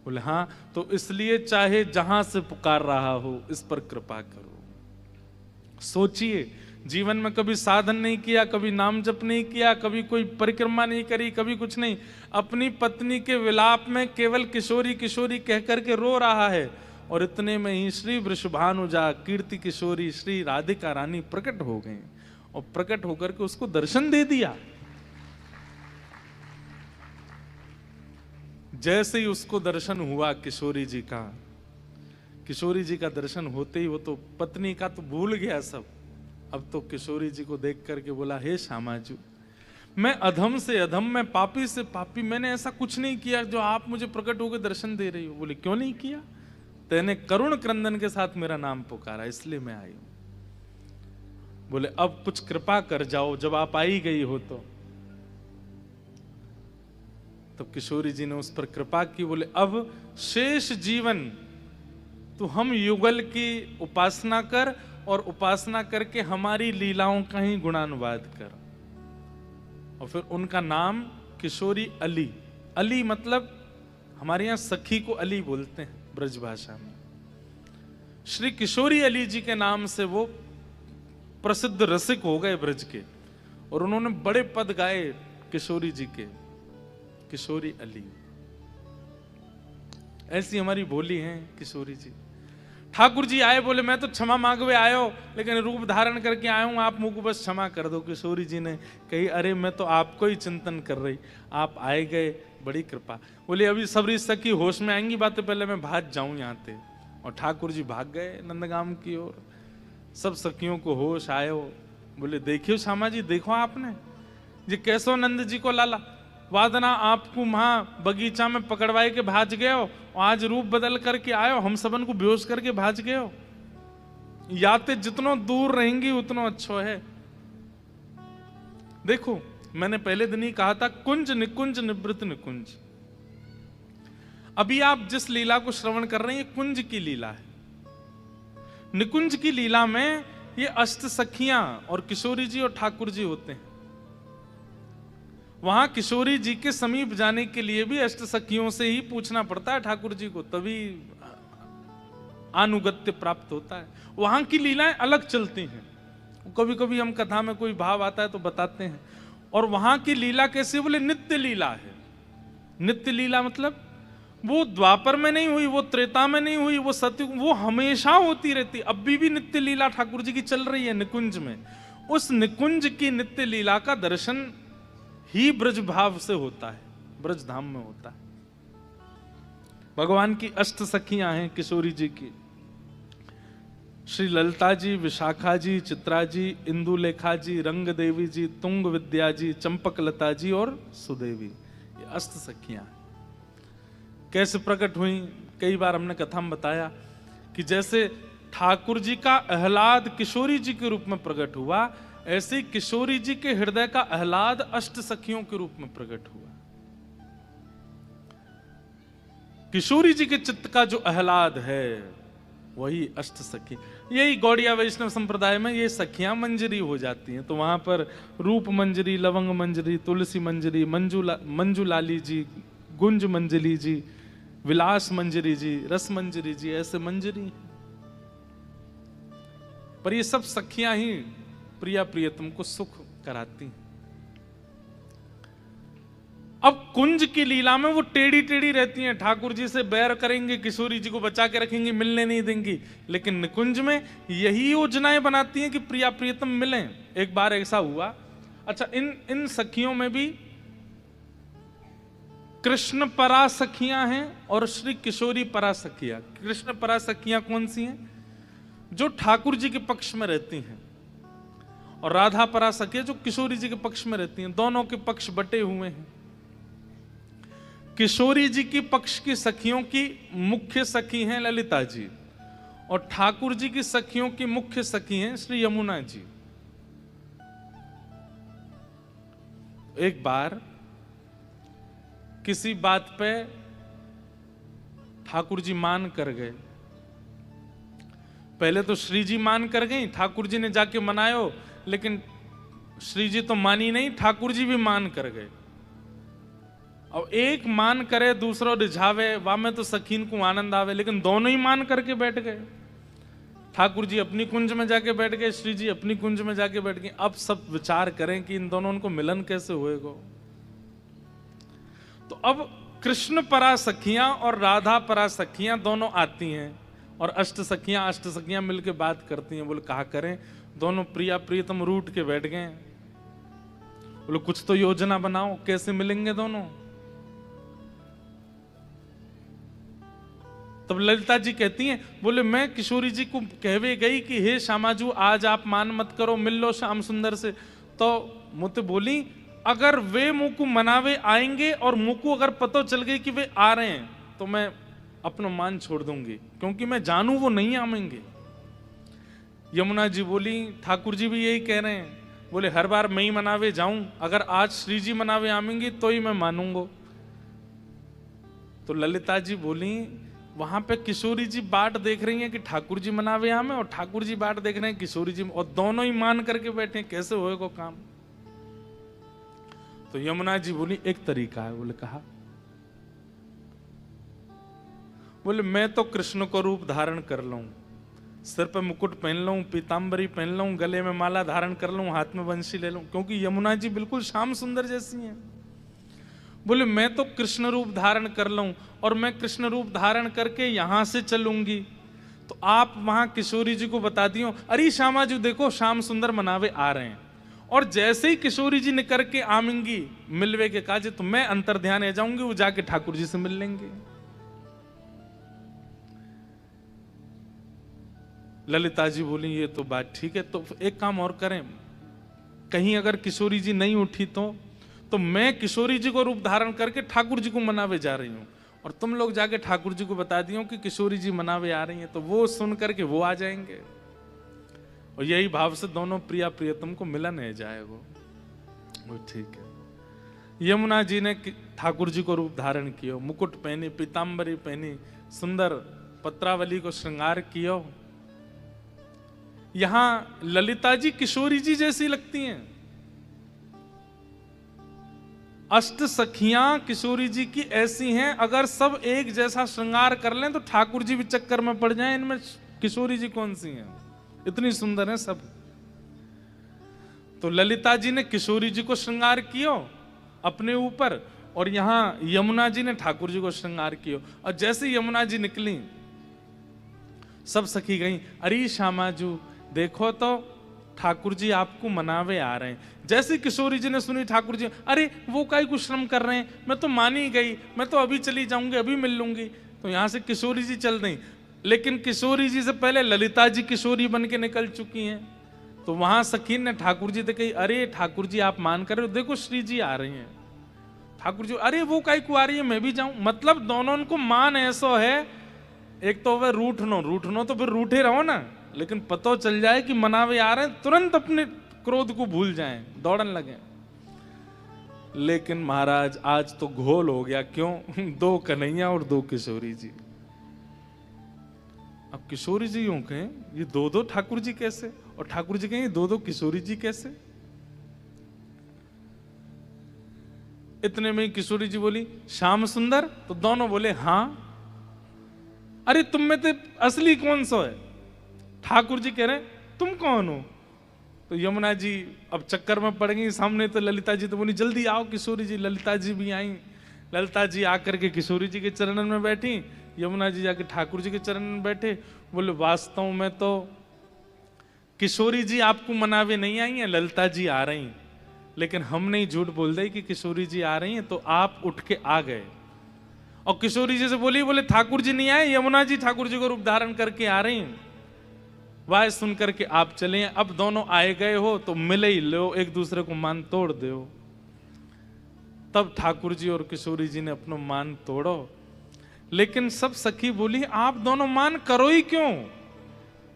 बोले हाँ, तो इसलिए चाहे जहां से पुकार रहा हो, इस पर कृपा करो। सोचिए, जीवन में कभी साधन नहीं किया, कभी नाम जप नहीं किया, कभी कोई परिक्रमा नहीं करी, कभी कुछ नहीं, अपनी पत्नी के विलाप में केवल किशोरी किशोरी कह करके रो रहा है, और इतने में ही श्री वृषभानुजा कीर्ति किशोरी श्री राधिका रानी प्रकट हो गई, और प्रकट होकर के उसको दर्शन दे दिया। जैसे ही उसको दर्शन हुआ किशोरी जी का दर्शन होते ही वो तो पत्नी का तो भूल गया सब। अब तो किशोरी जी को देख करके बोला, हे श्यामाजू, मैं अधम से अधम, मैं पापी से पापी, मैंने ऐसा कुछ नहीं किया जो आप मुझे प्रकट होकर दर्शन दे रही हो। बोले क्यों नहीं किया? तेने करुण क्रंदन के साथ मेरा नाम पुकारा, इसलिए मैं आई हूं। बोले अब कुछ कृपा कर जाओ, जब आप आई गई हो तो किशोरी जी ने उस पर कृपा की। बोले अब शेष जीवन तो हम युगल की उपासना कर, और उपासना करके हमारी लीलाओं का ही गुणानुवाद कर। और फिर उनका नाम किशोरी अली, अली मतलब हमारे यहां सखी को अली बोलते हैं ब्रज भाषा में। श्री किशोरी अली जी के नाम से वो प्रसिद्ध रसिक हो गए ब्रज के, और उन्होंने बड़े पद गाए किशोरी जी के, किशोरी अली। ऐसी हमारी बोली है किशोरी जी। ठाकुर जी आए, बोले मैं तो क्षमा मांगवे आयो, लेकिन रूप धारण करके आया हूं, आप मुझको बस क्षमा कर दो। किशोरी जी ने कही, अरे मैं तो आपको ही चिंतन कर रही, आप आए गए, बड़ी कृपा। बोले अभी सबरी सखी होश में आएंगी बातें, पहले मैं भाग जाऊं यहाँ से। और ठाकुर जी भाग गए नंदगाम की ओर। सब सखियों को होश आयो। बोले देखियो श्यामा जी, देखो आपने ये कैसो नंद जी को लाला, वादना आपको वहां बगीचा में पकड़वाए के भाज गए हो, आज रूप बदल करके आयो, हम सबन को बेहोश करके भाज गए हो। याते जितनो दूर रहेंगी उतनो अच्छो है। देखो मैंने पहले दिन ही कहा था, कुंज निकुंज निवृत्त निकुंज। अभी आप जिस लीला को श्रवण कर रहे हैं ये कुंज की लीला है। निकुंज की लीला में ये अष्ट सखियां और किशोरी जी और ठाकुर जी होते हैं। वहां किशोरी जी के समीप जाने के लिए भी अष्ट सखियों से ही पूछना पड़ता है ठाकुर जी को, तभी अनुगत्य प्राप्त होता है। वहां की लीलाएं अलग चलती हैं। कभी कभी हम कथा में कोई भाव आता है तो बताते हैं। और वहां की लीला कैसी, बोले नित्य लीला है। नित्य लीला मतलब वो द्वापर में नहीं हुई, वो त्रेता में नहीं हुई, वो सत्य, वो हमेशा होती रहती। अभी भी नित्य लीला ठाकुर जी की चल रही है निकुंज में। उस निकुंज की नित्य लीला का दर्शन ही ब्रज भाव से होता है, ब्रज धाम में होता है। भगवान की अष्ट सखियां हैं किशोरी जी की, श्री ललिता जी, विशाखा जी, चित्रा जी, इंदुलेखा जी, रंग देवी जी, तुंग विद्या जी, चंपकलता जी और सुदेवी। ये अष्ट सखियां कैसे प्रकट हुई, कई बार हमने कथा में बताया कि जैसे ठाकुर जी का आह्लाद किशोरी जी के रूप में प्रकट हुआ, ऐसे ही किशोरी जी के हृदय का आह्लाद अष्ट सखियों के रूप में प्रकट हुआ। किशोरी जी के चित्त का जो आह्लाद है वही अष्ट सखी। यही गौड़िया वैष्णव संप्रदाय में ये सखियां मंजरी हो जाती हैं। तो वहां पर रूप मंजरी, लवंग मंजरी, तुलसी मंजरी, मंजुलाली जी, गुंज मंजरी जी, विलास मंजरी जी, रस मंजरी जी, ऐसे मंजरी। पर ये सब सखियां ही प्रिया प्रियतम को सुख कराती हैं। अब कुंज की लीला में वो टेढ़ी टेढ़ी रहती हैं, ठाकुर जी से बैर करेंगे, किशोरी जी को बचा के रखेंगी, मिलने नहीं देंगी। लेकिन निकुंज में यही योजनाएं बनाती हैं कि प्रिया प्रियतम मिलें। एक बार ऐसा हुआ, अच्छा इन सखियों में भी कृष्ण परा सखियां हैं और श्री किशोरी परा सखियां। कृष्ण परा सखियां कौन सी हैं? जो ठाकुर जी के पक्ष में रहती हैं, और राधा परा सखियां जो किशोरी जी के पक्ष में रहती हैं। दोनों के पक्ष बटे हुए हैं। किशोरी जी की पक्ष की सखियों की मुख्य सखी हैं ललिता जी, और ठाकुर जी की सखियों की मुख्य सखी हैं श्री यमुना जी। एक बार किसी बात पे ठाकुर जी मान कर गए। पहले तो श्री जी मान कर गई, ठाकुर जी ने जाके मनायो, लेकिन श्री जी तो मानी नहीं, ठाकुर जी भी मान कर गए। अब एक मान करे दूसरो रिझावे, वाह में तो सखीन को आनंद आवे, लेकिन दोनों ही मान करके बैठ गए। ठाकुर जी अपनी कुंज में जाके बैठ गए, श्री जी अपनी कुंज में जाके बैठ गए। अब सब विचार करें कि इन दोनों को मिलन कैसे होएगा। तो अब कृष्ण परा सखियां और राधा परा सखियां दोनों आती हैं, और अष्ट सखियां मिलके बात करती हैं। बोले कहा करें, दोनों प्रिया प्रियतम रूठ के बैठ गए। बोले कुछ तो योजना बनाओ, कैसे मिलेंगे दोनों। तब ललिता जी कहती हैं, बोले मैं किशोरी जी को कहवे गई कि हे श्यामाजू आज आप मान मत करो, मिल लो श्याम सुंदर से। तो मुझे बोली अगर वे मुंह को मनावे आएंगे और मुंह को अगर पता चल गई कि वे आ रहे हैं तो मैं अपना मान छोड़ दूंगी, क्योंकि मैं जानू वो नहीं आएंगे। यमुना जी बोली ठाकुर जी भी यही कह रहे हैं। बोले हर बार मैं ही मनावे जाऊं, अगर आज श्री जी मनावे आएंगी तो ही मैं मानूंगा। तो ललिता जी बोली वहां पे किशोरी जी बाट देख रही हैं कि ठाकुर जी मनावे आमे, और ठाकुर जी बाट देख रहे हैं किशोरी जी, और दोनों ही मान करके बैठे, कैसे होएगा काम। तो यमुना जी बोली एक तरीका है। बोले कहा, बोले मैं तो कृष्ण को रूप धारण कर लूं, सिर पे मुकुट पहन लूं, पीतांबरी पहन लूं, गले में माला धारण कर लूं, हाथ में बंशी ले लूं, क्योंकि यमुना जी बिल्कुल श्याम सुंदर जैसी हैं। बोले मैं तो कृष्ण रूप धारण कर लूं, और मैं कृष्ण रूप धारण करके यहां से चलूंगी, तो आप वहां किशोरी जी को बता दियो, अरे श्यामा जी देखो श्याम सुंदर मनावे आ रहे हैं, और जैसे ही किशोरी जी निकर के आमेंगी मिलवे के काजे, तो मैं अंतर ध्यान आ जाऊंगी, वो जाके ठाकुर जी से मिल लेंगे। ललिता जी बोली ये तो बात ठीक है, तो एक काम और करें, कहीं अगर किशोरी जी नहीं उठी तो मैं किशोरी जी को रूप धारण करके ठाकुर जी को मनावे जा रही हूं, और तुम लोग जाके ठाकुर जी को बता दियो कि किशोरी जी मनावे आ रही हैं, तो वो सुन करके वो आ जाएंगे। और यही भाव से दोनों प्रिया प्रियतम को मिलन है जाएगा। वो ठीक है। यमुना जी ने ठाकुर जी को रूप धारण कियो, मुकुट पहनी, पीतांबरी पहनी, सुंदर पत्रावली को श्रृंगार कियो। यहां ललिता जी किशोरी जी जैसी लगती हैं। अष्ट सखियां किशोरी जी की ऐसी हैं, अगर सब एक जैसा श्रृंगार कर लें तो ठाकुर जी भी चक्कर में पड़ जाएं, इनमें किशोरी जी कौन सी हैं, इतनी सुंदर हैं सब। तो ललिता जी ने किशोरी जी को श्रृंगार कियो अपने ऊपर, और यहां यमुना जी ने ठाकुर जी को श्रृंगार कियो। और जैसे यमुना जी निकली, सब सखी गई, अरे श्यामाजू देखो तो ठाकुर जी आपको मनावे आ रहे हैं। जैसे किशोरी जी ने सुनी ठाकुर जी, अरे वो काहे कुछ श्रम कर रहे हैं, मैं तो मान ही गई, मैं तो अभी चली जाऊंगी, अभी मिल लूंगी। तो यहां से किशोरी जी चल रही, लेकिन किशोरी जी से पहले ललिता जी किशोरी बन के निकल चुकी हैं। तो वहां सखीन ने ठाकुर जी से कही, अरे ठाकुर जी आप मान कर रहे हो, देखो श्री जी आ रही हैं। ठाकुर जी, अरे वो काहे को आ रही है, मैं भी जाऊं। मतलब दोनों को मान ऐसा है, एक तो वह रूठनो तो फिर रूठे रहो ना, लेकिन पता चल जाए कि मनावे आ रहे हैं, तुरंत अपने क्रोध को भूल जाएं, दौड़न लगे। लेकिन महाराज आज तो घोल हो गया। क्यों? 2 कन्हैया और 2 किशोरी जी। अब किशोरी जी यूं कहें, ये 2 ठाकुर जी कैसे, और ठाकुर जी कहें 2 किशोरी जी कैसे। इतने में किशोरी जी बोली, श्याम सुंदर। तो दोनों बोले हाँ। अरे तुम में तो असली कौन सा है? ठाकुर जी कह रहे तुम कौन हो? तो यमुना जी अब चक्कर में पड़ गई। सामने तो ललिता जी तो बोली जल्दी आओ किशोरी जी। ललिता जी भी आई। ललिता जी आकर के किशोरी जी के चरणन में बैठी, यमुना जी जाके ठाकुर जी के चरण में बैठे। बोले वास्तव में तो किशोरी जी आपको मनावे नहीं आई हैं, ललिता जी आ रही, लेकिन हम नहीं झूठ बोल दे कि किशोरी जी आ रही हैं, तो आप उठ के आ गए। और किशोरी जी से बोले ठाकुर जी नहीं आए, यमुना जी ठाकुर जी को रूप धारण करके आ रही हैं। वह सुन करके आप चले। अब दोनों आए गए हो तो मिले ही लो, एक दूसरे को मान तोड़ दो। तब ठाकुर जी और किशोरी जी ने अपना मान तोड़ो। लेकिन सब सखी बोली आप दोनों मान करो ही क्यों?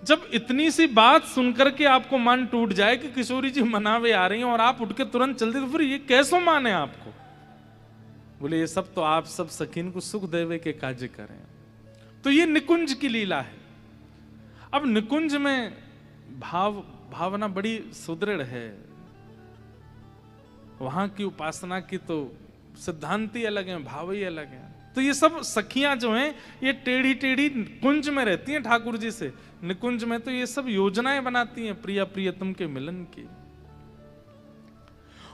जब इतनी सी बात सुनकर के आपको मान टूट जाए कि किशोरी जी मनावे आ रही हैं और आप उठ के तुरंत चलते, तो फिर ये कैसो माने आपको? बोले ये सब तो आप सब सखीन को सुख देवे के कार्य करें। तो ये निकुंज की लीला है। अब निकुंज में भावना बड़ी सुदृढ़ है। वहां की उपासना की तो सिद्धांत ही अलग है, भाव ही अलग है। तो ये सब सखियां जो हैं ये टेढ़ी टेढ़ी कुंज में रहती हैं ठाकुर जी से। निकुंज में तो ये सब योजनाएं बनाती हैं प्रिया प्रियतम के मिलन की।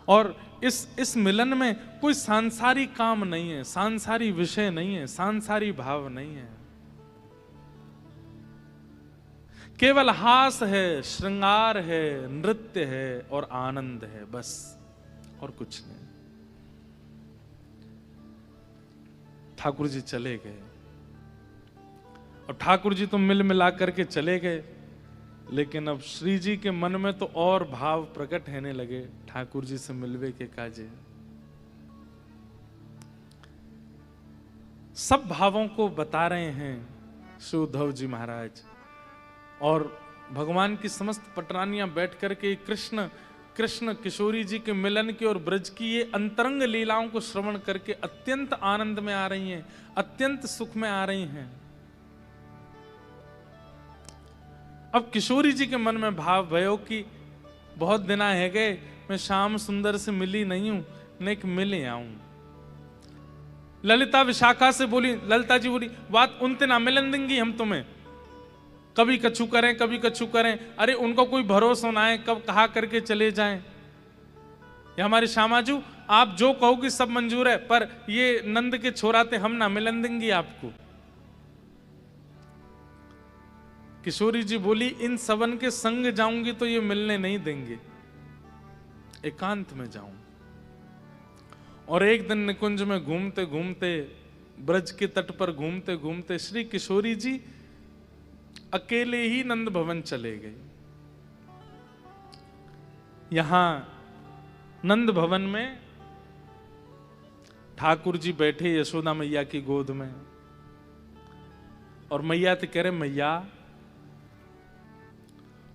और इस मिलन में कोई सांसारिक काम नहीं है, सांसारिक विषय नहीं है, सांसारिक भाव नहीं है। केवल हास है, श्रृंगार है, नृत्य है और आनंद है, बस और कुछ नहीं। ठाकुर जी चले गए और ठाकुर जी तो मिल मिला करके चले गए। लेकिन अब श्री जी के मन में तो और भाव प्रकट होने लगे ठाकुर जी से मिलवे के काजे। सब भावों को बता रहे हैं श्री उद्धव जी महाराज। और भगवान की समस्त पटरानियां बैठ करके कृष्ण किशोरी जी के मिलन की और ब्रज की ये अंतरंग लीलाओं को श्रवण करके अत्यंत आनंद में आ रही हैं, अत्यंत सुख में आ रही हैं। अब किशोरी जी के मन में भाव भयो कि बहुत दिन है गए, मैं श्याम सुंदर से मिली नहीं हूं, नेक मिले आऊं। ललिता विशाखा से बोली, ललिता जी बोली बात उनते ना मिलन देंगी हम तुम्हें, कभी कछु करें कभी कछु करें। अरे उनको कोई भरोसा ना है, कब कहा करके चले जाएं। ये हमारे श्यामाजू आप जो कहोगे सब मंजूर है, पर ये नंद के छोराते हम ना मिलन देंगी आपको। किशोरी जी बोली इन सबन के संग जाऊंगी तो ये मिलने नहीं देंगे, एकांत में जाऊं। और एक दिन निकुंज में घूमते घूमते, ब्रज के तट पर घूमते घूमते श्री किशोरी जी अकेले ही नंद भवन चले गए। यहां नंद भवन में ठाकुर जी बैठे यशोदा मैया की गोद में, और मैया तो कह रहे मैया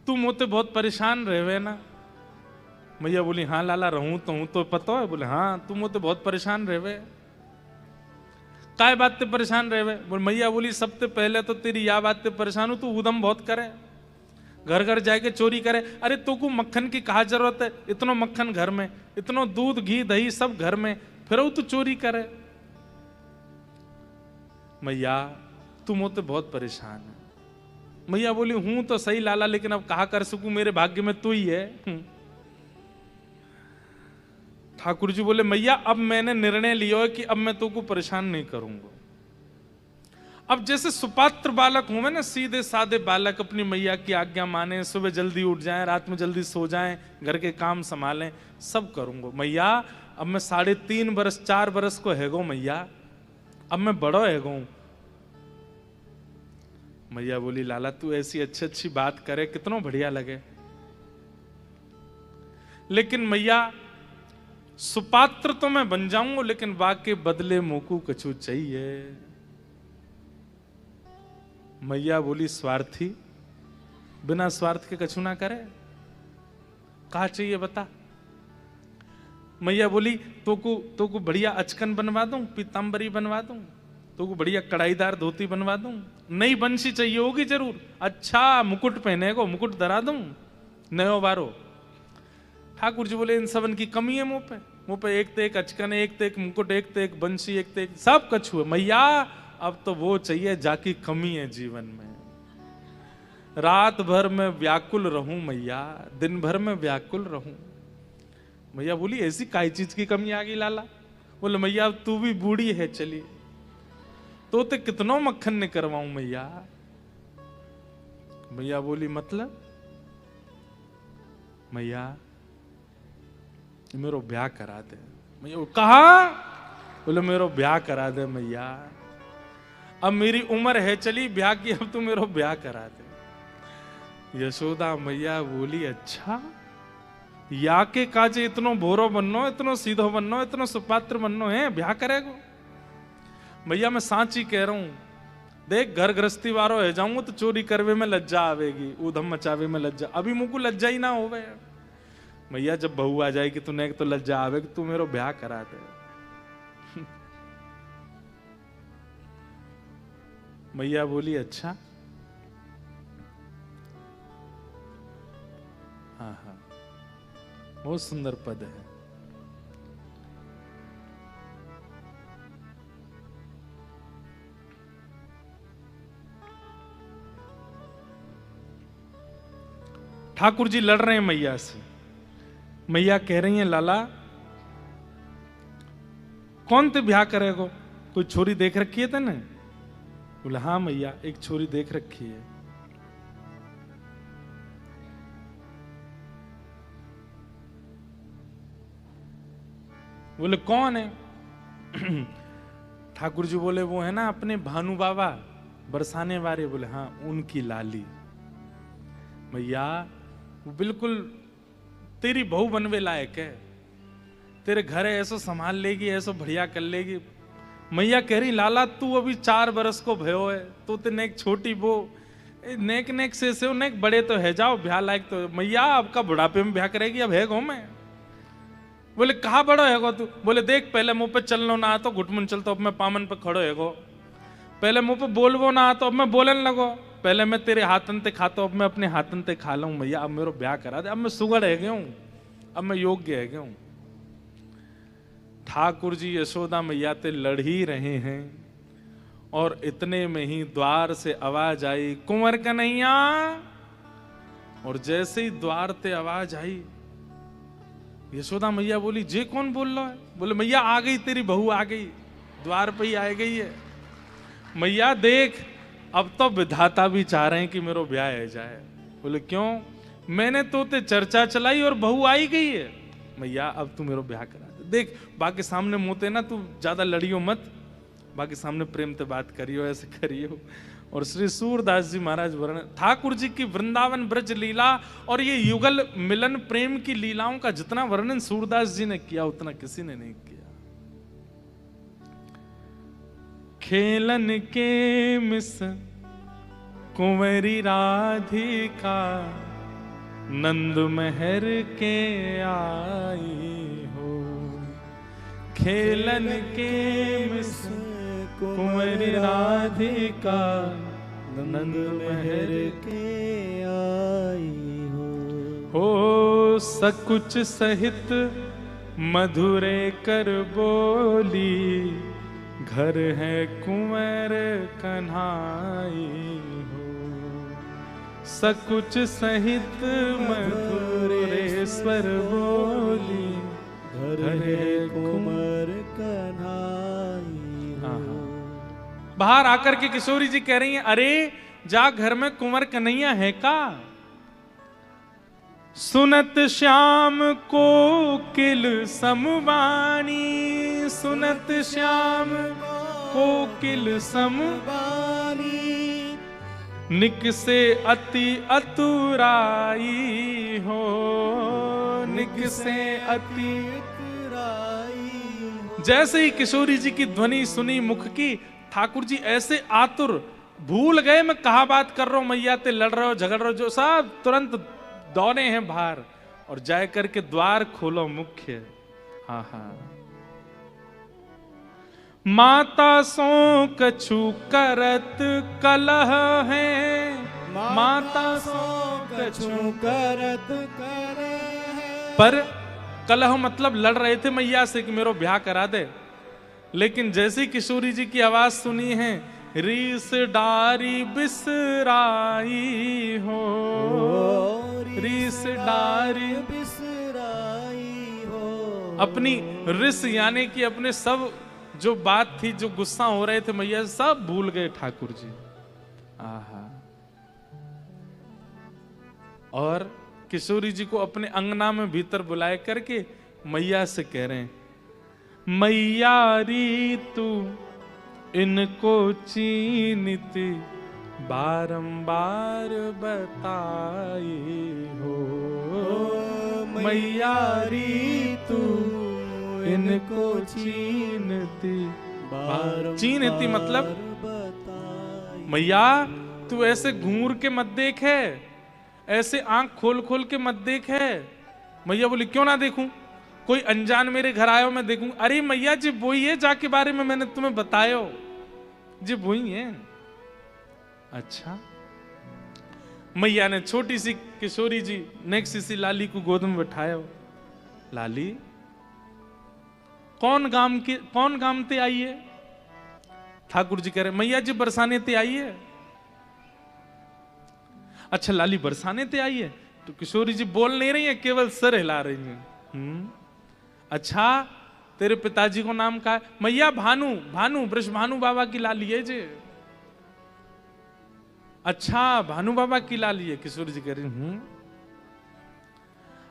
तू मोते बहुत परेशान रहे ना। मैया बोली हाँ लाला रहूं तो पता है। बोले हाँ तू मोते बहुत परेशान रहे। काय बात ते परेशान रहे? बोले मैया बोली सबसे पहले तो तेरी या बात ते परेशान हूं, तू उदम बहुत करे, घर घर जाके चोरी करे। अरे तो को मक्खन की कहा जरूरत है? इतनो मक्खन घर में, इतनो दूध घी दही सब घर में, फिर तू चोरी करे। मैया तू मोते बहुत परेशान है। मैया बोली हूं तो सही लाला, लेकिन अब कहा कर सकूं, मेरे भाग्य में तू ही है। ठाकुर जी बोले मैया अब मैंने निर्णय लिया है कि अब मैं तो को परेशान नहीं करूंगा। अब जैसे सुपात्र बालक हूं मैं ना, सीधे साधे बालक, अपनी मैया की आज्ञा माने, सुबह जल्दी उठ जाएं, रात में जल्दी सो जाएं, घर के काम संभालें, सब करूंगा। मैया अब मैं 3.5 बरस 4 बरस को हैगो मैया, अब मैं बड़ो हैगो। मैया बोली लाला तू ऐसी अच्छी अच्छी बात करे, कितना बढ़िया लगे, लेकिन मैया सुपात्र तो मैं बन जाऊंगा, लेकिन वाके बदले मोकू कछु चाहिए। मैया बोली स्वार्थी, बिना स्वार्थ के कछु ना करे, कहा चाहिए बता। मैया बोली तो को बढ़िया अचकन बनवा दूं, पीतांबरी बनवा दूं, तो को बढ़िया कढ़ाईदार धोती बनवा दूं, नई बंशी चाहिए होगी जरूर, अच्छा मुकुट पहने को मुकुट धरा दूं नयो बारो। ठाकुर जी बोले इन सबन की कमी है मुंह पे एक ते एक अचकन, एक ते एक मुकुट, एक ते एक बंशी, एक ते एक सब कछु है। मैया अब तो वो चाहिए जाकी कमी है जीवन में। रात भर में व्याकुल रहूं मैया, दिन भर में व्याकुल रहूं। मैया बोली ऐसी काई चीज की कमी आ गई लाला? बोले मैया अब तू भी बूढ़ी है, चली तो कितनों मक्खन ने करवाऊं मैया। मैया बोली मतलब? मैया मेरो ब्याह करा दे। मैया कहा? बोले मेरो ब्याह करा दे मैया, अब मेरी उम्र है चली ब्याह की, अब तू मेरो ब्याह करा दे। यशोदा मैया बोली अच्छा या के काजे इतनो भोरो बननो, इतनो सीधो बननो, इतनो सुपात्र बननो है, ब्याह करेगो? भैया मैं सांची कह रहा हूं, देख घर गृहस्थी वारो है जाऊंगा तो चोरी करवे में लज्जा आवेगी, ऊधम मचावे में लज्जा, अभी मुझको लज्जा ही ना होवे। भैया जब बहू आ जाएगी तो नेक तो लज्जा आवेगी, तू मेरो ब्याह करा दे। मैया बोली अच्छा हाँ हाँ बहुत सुंदर पद है। ठाकुर जी लड़ रहे हैं मैया से। मैया कह रही हैं लाला कौन ते ब्याह करेगो, कोई छोरी देख रखी है तेने? बोले हाँ मैया एक छोरी देख रखी है। बोले कौन है? ठाकुर जी बोले वो है ना अपने भानु बाबा बरसाने वाले। बोले हाँ उनकी लाली। मैया वो बिल्कुल तेरी बहू बनवे लायक है, तेरे घर ऐसो संभाल लेगी, ऐसो बढ़िया कर लेगी। मैया कह रही लाला तू अभी 4 बरस को भयो है, तो ते नेक छोटी बो नेक नेक से नेक बड़े तो है जाओ ब्याह लायक तो। मैया आपका बुढ़ापे में ब्याह करेगी, अब है गो मैं। बोले कहा बड़ो है गो तू? बोले देख पहले मुंह पे चलनो ना तो घुटमुन चलतो, अब मैं पामन पे खड़ो है गो। पहले मुंह पे बोलवो ना तो अब मैं बोलन लगो। पहले मैं तेरे हाथन ते खातो, अब मैं अपने हाथन ते खा लूं। मैया अब मेरा ब्याह करा दे, अब मैं सुगड़ है गया हूं, अब मैं योग्य है गया हूं। ठाकुर जी यशोदा मैया ते लड़ ही रहे हैं और इतने में ही द्वार से आवाज आई कुंवर कन्हैया। और जैसे ही द्वार ते आवाज आई यशोदा मैया बोली जे कौन बोल रहा है? बोले मैया आ गई तेरी बहू आ गई, द्वार पे ही आ गई है। मैया देख अब तो विधाता भी चाह रहे हैं कि मेरा ब्याह है जाए। बोले क्यों? मैंने तो ते चर्चा चलाई और बहू आई गई है। मैया अब तू मेरा ब्याह करा दे। देख बाकी सामने मोते ना तू ज्यादा लड़ियो मत, बाकी सामने प्रेम ते बात करियो, ऐसे करियो। और श्री सूरदास जी महाराज वर्णन ठाकुर जी की वृंदावन ब्रज लीला और ये युगल मिलन प्रेम की लीलाओं का जितना वर्णन सूरदास जी ने किया उतना किसी ने नहीं किया। खेलन के मिस कुंवरी राधिका नंद महर के आई हो, खेलन के मिस कुंवर राधिका, नंद महर के आई हो सकुच सहित मधुरे कर बोली, घर है कुंवर कन्हाई हो। सकुच सहित मधुरेश्वर बोली, घर है कुंवर कन्हाई हो। बाहर आकर के किशोरी जी कह रही हैं, अरे जा घर में कुंवर कन्हैया है का? सुनत श्याम कोकिल समवाणी, सुनत श्याम कोकिल समवाणी, निकसे अति अतुराई हो, निकसे अति अतुराई। जैसे ही किशोरी जी की ध्वनि सुनी मुख की, ठाकुर जी ऐसे आतुर, भूल गए मैं कहा बात कर रहा हूं, मैया ते लड़ रहे हो झगड़ रहे हो, जो सब तुरंत दौड़े हैं बाहर और जाए करके द्वार खोलो मुख्य। हाँ हाँ। माता सो कछु करत कलह है, माता सो कछु करत कलह है। पर कलह मतलब लड़ रहे थे मैया से कि मेरा ब्याह करा दे, लेकिन जैसी किशोरी जी की आवाज सुनी है, रीस डारी बिसराई हो, रीस डारी बिसराई हो। अपनी रिस यानी कि अपने सब जो बात थी, जो गुस्सा हो रहे थे मैया, सब भूल गए ठाकुर जी। आहा। और किशोरी जी को अपने अंगना में भीतर बुलाए करके मैया से कह रहे हैं, मैया री तू इनको चीनित बारंबार बताई हो, मैया री तू इनको चीनती। चीनती मतलब मैया तू ऐसे घूर के मत देख है, ऐसे आंख खोल खोल के मत देख है। मैया बोली क्यों ना देखूं, कोई अनजान मेरे घर आयो मैं देखूं। अरे मैया जी वही है जाके बारे में मैंने तुम्हें बतायो, जी वही है। अच्छा। मैया ने छोटी सी किशोरी जी नेक्स्ट सी लाली को गोद में बैठाया। लाली कौन गाम ते आई है? ठाकुर जी कह रहे मैया जी बरसाने ते आई है। अच्छा लाली बरसाने ते आई है? तो किशोरी जी बोल नहीं रही है, केवल सर हिला रही है। अच्छा तेरे पिताजी को नाम का है? मैया भानु, भानु वृष भानु बाबा की लाली है जे। अच्छा भानु बाबा की लाली है? किशोरी जी कह रही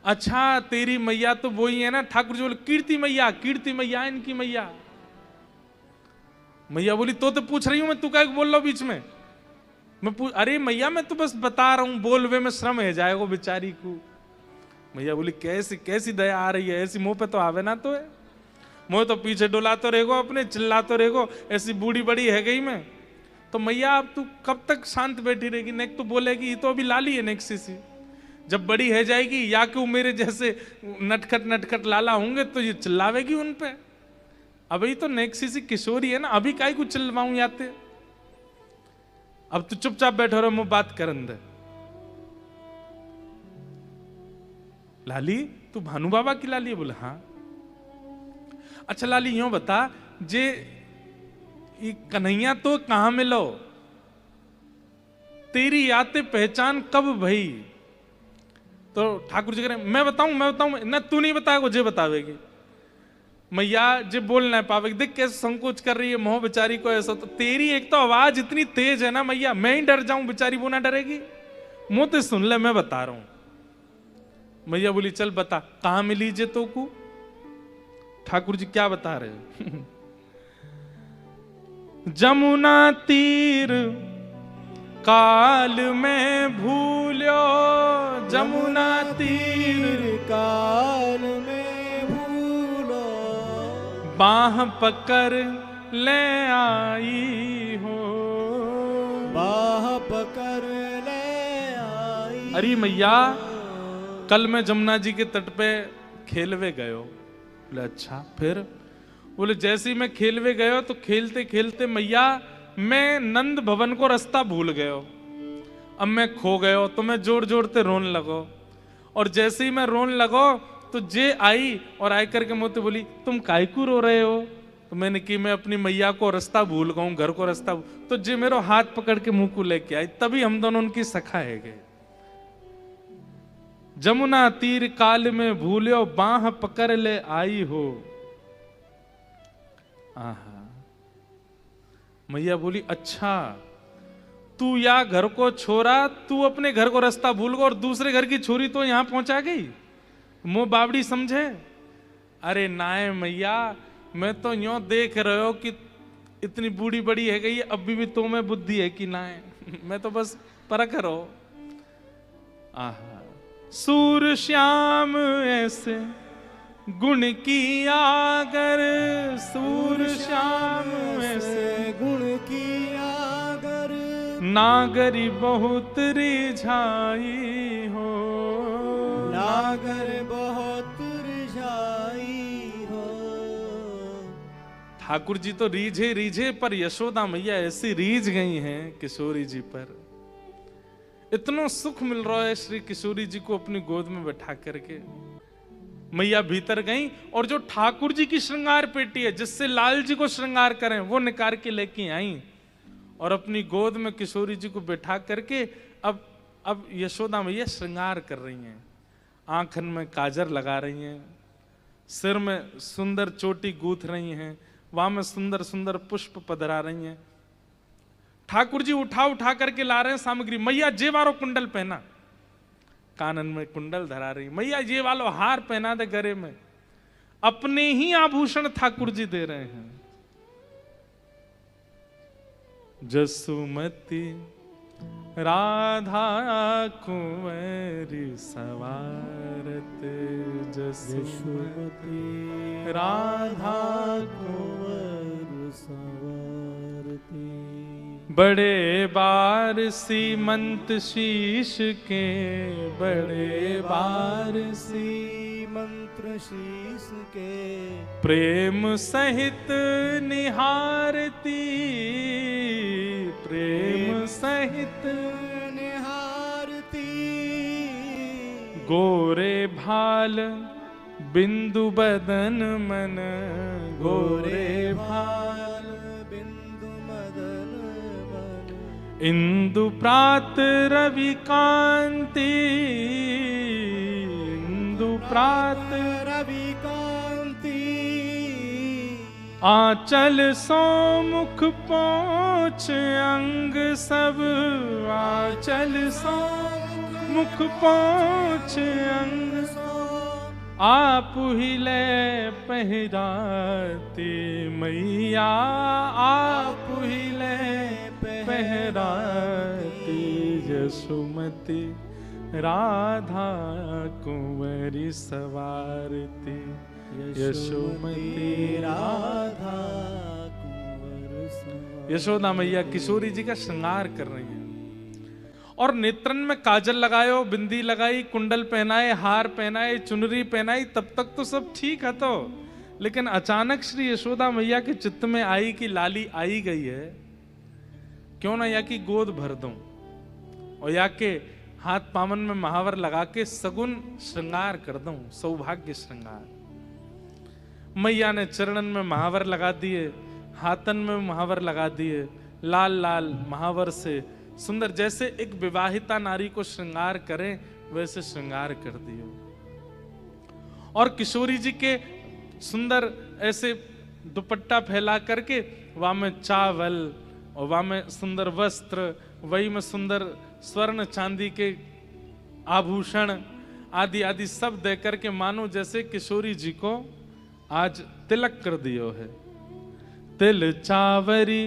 अच्छा तेरी मैया तो वही है ना? ठाकुर जी बोले कीर्ति मैया, कीर्ति मैया इनकी मैया। मैया बोली तो पूछ रही हूं मैं, तू क्या बोल रहा हूं बीच में? अरे मैया मैं तो बस बता रहा हूं, बोलवे में श्रम है जाएगा बेचारी को। मैया बोली कैसी कैसी दया आ रही है, ऐसी मुंह पे तो आवे ना तो है, मुंह तो पीछे डोला तो रहेगो, अपने चिल्ला तो रहेगो, ऐसी बूढ़ी बड़ी है गई मैं तो। मैया अब तू कब तक शांत बैठी रहेगी? नेक तो बोलेगी ये तो अभी लाली है नेक्स्ट सी, जब बड़ी है जाएगी या कि मेरे जैसे नटखट नटखट लाला होंगे तो ये चिल्लावेगी उन पे। अभी तो नेक्स्ट सी किशोरी है ना, अभी काहे को चिल्लाऊं याते? अब तू चुपचाप बैठो रहो, मुंह बात करन दे। लाली तू भानु बाबा की लाली है? बोले हाँ। अच्छा लाली यूं बता, जे कन्हैया तो कहां मिलो, तेरी याते पहचान कब भई? तो ठाकुर जी कह रहे मैं बताऊं ना, तू नहीं बताएगा जे बतावेगी। मैया जे बोल नहीं पावेगी, देख कैसे संकोच कर रही है, मोह बेचारी को ऐसा। तो तेरी एक तो आवाज इतनी तेज है ना मैया, मैं ही डर जाऊं, बेचारी वो ना डरेगी। मुंह ते सुन ले मैं बता रहा हूं। मैया बोली चल बता कहां मिली जे तो को? ठाकुर जी क्या बता रहे जमुना तीर काल में भूलो, जमुना तीर काल में भूलो, बाह पकड़ ले आई हो, बाह पकड़ ले आई। अरे मैया कल मैं जमुना जी के तट पे खेलवे गयो। बोले अच्छा, फिर? बोले जैसे ही मैं खेलवे गयो तो खेलते खेलते मैया मैं नंद भवन को रास्ता भूल गयो। अब मैं खो गयो तो मैं जोर जोर से रोन लगो, और जैसे ही मैं रोन लगो तो जे आई और आई करके मुझसे बोली तुम काहे को रो रहे हो? तो मैंने कि मैं अपनी मैया को रास्ता भूल गऊं, घर को रास्ता। तो जे मेरो हाथ पकड़ के मुंह को लेके आई, तभी हम दोनों उनकी सखा है गए। जमुना तीर काल में भूल्यो बाह पकड़ ले आई हो। आहा, मैया बोली अच्छा तू या घर को छोरा, तू अपने घर को रास्ता भूल गो और दूसरे घर की छोरी तो यहां पहुंचा गई, मुंह बावड़ी समझे? अरे नाय मैया, मैं तो यूं देख रहे हो कि इतनी बूढ़ी बड़ी है गई, अभी भी तो में बुद्धि है कि ना है? मैं तो बस परख रहो। आहा, सूर श्याम ऐसे गुण की आगर, सूर श्याम ऐसे गुण की आगर, नागरी बहुत रिझाई हो, नागर बहुत रिझाई हो। ठाकुर जी तो रीझे रीझे, पर यशोदा मैया ऐसी रीझ गई हैं किशोरी जी पर। इतना सुख मिल रहा है श्री किशोरी जी को अपनी गोद में बैठा करके। मैया भीतर गई और जो ठाकुर जी की श्रृंगार पेटी है जिससे लाल जी को श्रृंगार करें, वो निकाल के लेके आई और अपनी गोद में किशोरी जी को बैठा करके अब यशोदा मैया श्रृंगार कर रही हैं। आंखन में काजर लगा रही हैं, सिर में सुंदर चोटी गूंथ रही हैं, वहां में सुंदर सुंदर पुष्प पधरा रही हैं। ठाकुर जी उठा उठा करके ला रहे हैं सामग्री। मैया जे वालो कुंडल पहना, कानन में कुंडल धरा रही। मैया ये वालो हार पहना दे गले में। अपने ही आभूषण ठाकुर जी दे रहे हैं। जसुमती राधा कुंवरी सवारत, जसुमती राधा कुंवर सवारती। बड़े बार सीमंत शीश के, बड़े बार मंत्र शीश के, प्रेम सहित निहारती, प्रेम सहित निहारती। गोरे भाल बिंदु बदन मन, गोरे भाल बिंदु मदन मन। इंदु प्रात रवि कांति, इंदु प्रात रवि कांति। आंचल सो मुख पहुंच अंग सब, आंचल सो मुख पहुंच अंग। आप ही ले पहराती मैया, आप ही ले पहराती। यशोमती राधा कुंवरी सवारती, यशोमती राधा कुंवर सवारती। यशोदा मैया किशोरी जी का श्रृंगार कर रही हैं और नेत्रन में काजल लगायो, बिंदी लगाई, कुंडल पहनाए, हार पहनाए, चुनरी पहनाई। तब तक तो सब ठीक है तो, लेकिन अचानक श्री यशोदा मैया के चित्त में आई कि लाली आई गई है, क्यों ना या की गोद भर दूं और या के हाथ पामन में महावर लगा के सगुन श्रृंगार कर दूं, सौभाग्य श्रृंगार। मैया ने चरणन में महावर लगा दिए, हाथन में महावर लगा दिए, लाल लाल महावर से सुंदर, जैसे एक विवाहिता नारी को श्रृंगार करें वैसे श्रृंगार कर दियो। और किशोरी जी के सुंदर ऐसे दुपट्टा फैला करके वहां में चावल और वहां में सुंदर वस्त्र, वही में सुंदर स्वर्ण चांदी के आभूषण आदि आदि सब दे करके मानो जैसे किशोरी जी को आज तिलक कर दियो है। तिल चावरी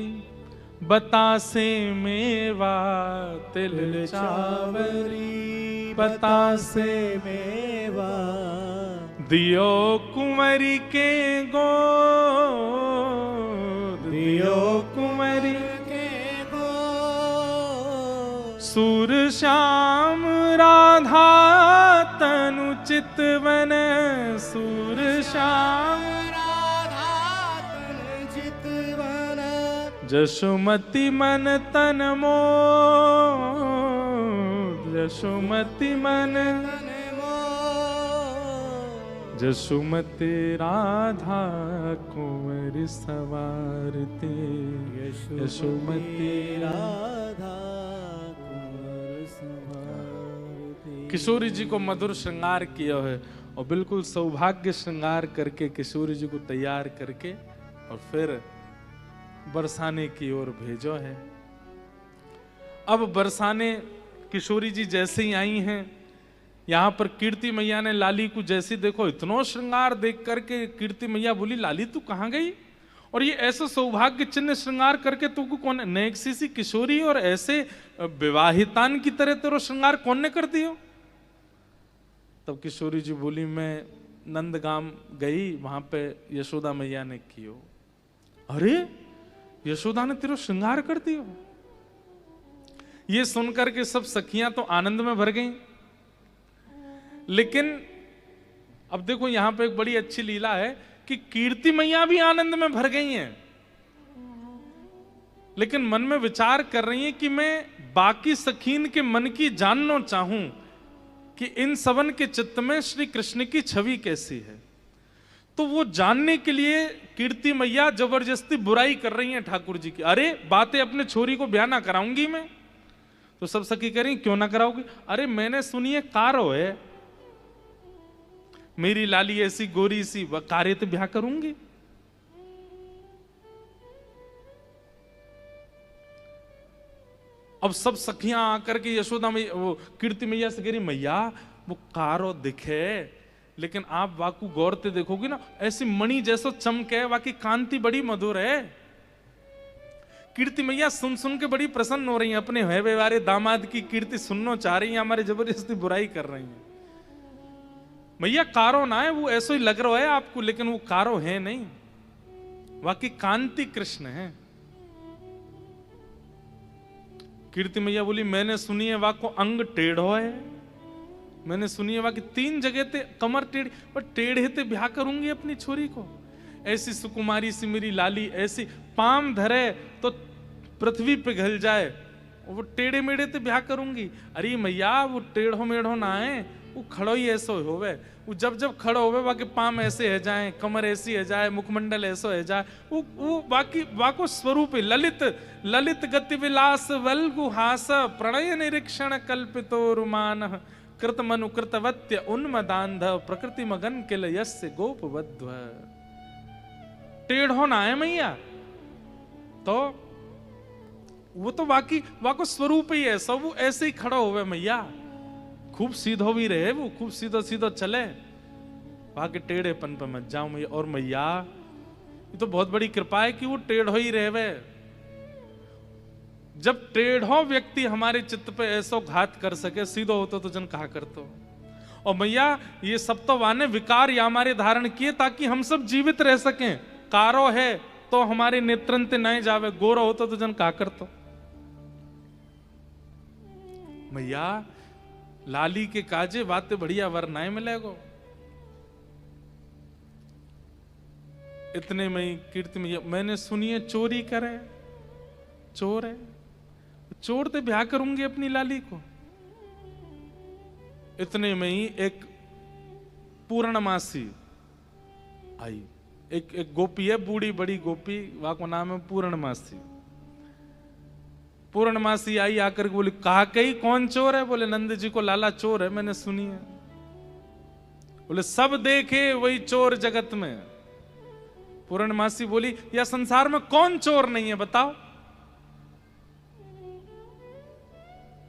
बतासे मेवा, तिल चावरी बतासे मेवा। दियो कुंवरी के गोद, दियो कुंवरी के गो। सूर श्याम राधा तनु चितवन सूर श्याम राधा तन चितवन जसुमति मन तन मोह जसुमति मन तन मोह जसुमति राधा कुंवर सवारते यशोमती राधा कुंवर संवारते। किशोरी जी को मधुर श्रृंगार किया है और बिल्कुल सौभाग्य श्रृंगार करके किशोरी जी को तैयार करके और फिर बरसाने की ओर भेजो है। अब बरसाने किशोरी जी जैसे ही आई हैं, यहां पर कीर्ति मैया ने लाली को जैसे देखो इतना श्रृंगार देख करके कीर्ति मैया बोली लाली तू कहां गई, और ये ऐसा सौभाग्य चिन्ह श्रृंगार करके तू को कौन नेक सी किशोरी और ऐसे विवाहितान की तरह तेरा श्रृंगार कौन ने कर दियो। तब किशोरी जी बोली मैं नंदगाम गई, वहां पे यशोदा मैया ने कियो। अरे यशोदा ने तेरा श्रृंगार कर दियो। ये सुनकर के सब सखियां तो आनंद में भर गईं। लेकिन अब देखो यहां पे एक बड़ी अच्छी लीला है कि कीर्ति मैया भी आनंद में भर गई हैं, लेकिन मन में विचार कर रही हैं कि मैं बाकी सखीन के मन की जानना चाहूं कि इन सबन के चित्त में श्री कृष्ण की छवि कैसी है। तो वो जानने के लिए कीर्ति मैया जबरदस्ती बुराई कर रही हैं ठाकुर जी की। अरे बातें अपने छोरी को ब्याह ना कराऊंगी मैं। तो सब सखी कह रही क्यों ना कराओगी। अरे मैंने सुनी है कारो है, मेरी लाली ऐसी गोरी सी, वह कार्य तो ब्याह करूंगी। अब सब सखियां आकर के यशोदा मैया वो कीर्ति मैया से कह रही मैया वो कारो दिखे, लेकिन आप वाकू गौर से देखोगे ना ऐसी मणि जैसो चमके, वाकी कांति बड़ी मधुर है। कीर्ति मैया सुन सुन के बड़ी प्रसन्न हो रही हैं, अपने है व्यवहारे दामाद की कीर्ति सुनना चाह रही हैं, हमारे जबरदस्ती बुराई कर रही हैं। मैया कारो ना है, वो ऐसा ही लग रहा है आपको, लेकिन वो कारो है नहीं, वाकी कांति कृष्ण है। कीर्ति मैया बोली मैंने सुनी है वाको अंग टेढ़ो है, मैंने सुनी है वाकी 3 जगह ते कमर टेढ़ी, पर टेढ़े ते ब्याह करूंगी अपनी छोरी को। ऐसी सुकुमारी सी मेरी लाली, ऐसी पाम धरे तो पृथ्वी पे घल जाए, वो टेढ़े मेढ़े ते ब्याह करूंगी। अरे मैया वो टेढ़ो मेढ़ो ना है, वो खड़ो ही ऐसो होवे, वो जब जब खड़ो होवे बाकी पाम ऐसे है जाए, कमर ऐसी है जाए, मुखमंडल ऐसो है जाए, वो बाकी वाको स्वरूप है ललित ललित गति विलास वल्गुहास प्रणय निरीक्षण कल्पितो रुमान कृत मनु कृतवत्य उन्मदांध प्रकृति मगन किल यस्य गोपवध्व। टेढ़ो ना है मैया, तो वो तो बाकी वाको स्वरूप ही है सब, वो ऐसे ही खड़ा होवे मैया। खूब सीधो भी रहे, वो खूब सीधो सीधो चले, वहां के टेढ़ेपन पे मत जाओ मैया। और मैया ये तो बहुत बड़ी कृपा है कि वो टेढ़ो ही रहे। जब टेढ़ो व्यक्ति हमारे चित्त पे ऐसो घात कर सके, सीधो होतो तो जन कहा करतो। और मैया ये सब तो वाने विकार या हमारे धारण किए ताकि हम सब जीवित रह सकें। कारो है तो हमारे नेत्रंते नहीं जावे, गोरो होतो तो जन कहा करतो। मैया लाली के काजे बातें बढ़िया वरनाए मिलेगो। इतने में कीर्ति में मैंने सुनी है चोरी करे, चोर है, चोर ते ब्याह करूंगी अपनी लाली को। इतने में ही एक पूर्णमासी आई, एक गोपी है, बूढ़ी बड़ी गोपी, वहां को नाम है पूर्णमासी। पूर्णमासी आई आकर के बोली कहा कही कौन चोर है। बोले नंद जी को लाला चोर है, मैंने सुनी है। बोले सब देखे वही चोर जगत में। पूर्णमासी बोली या संसार में कौन चोर नहीं है बताओ।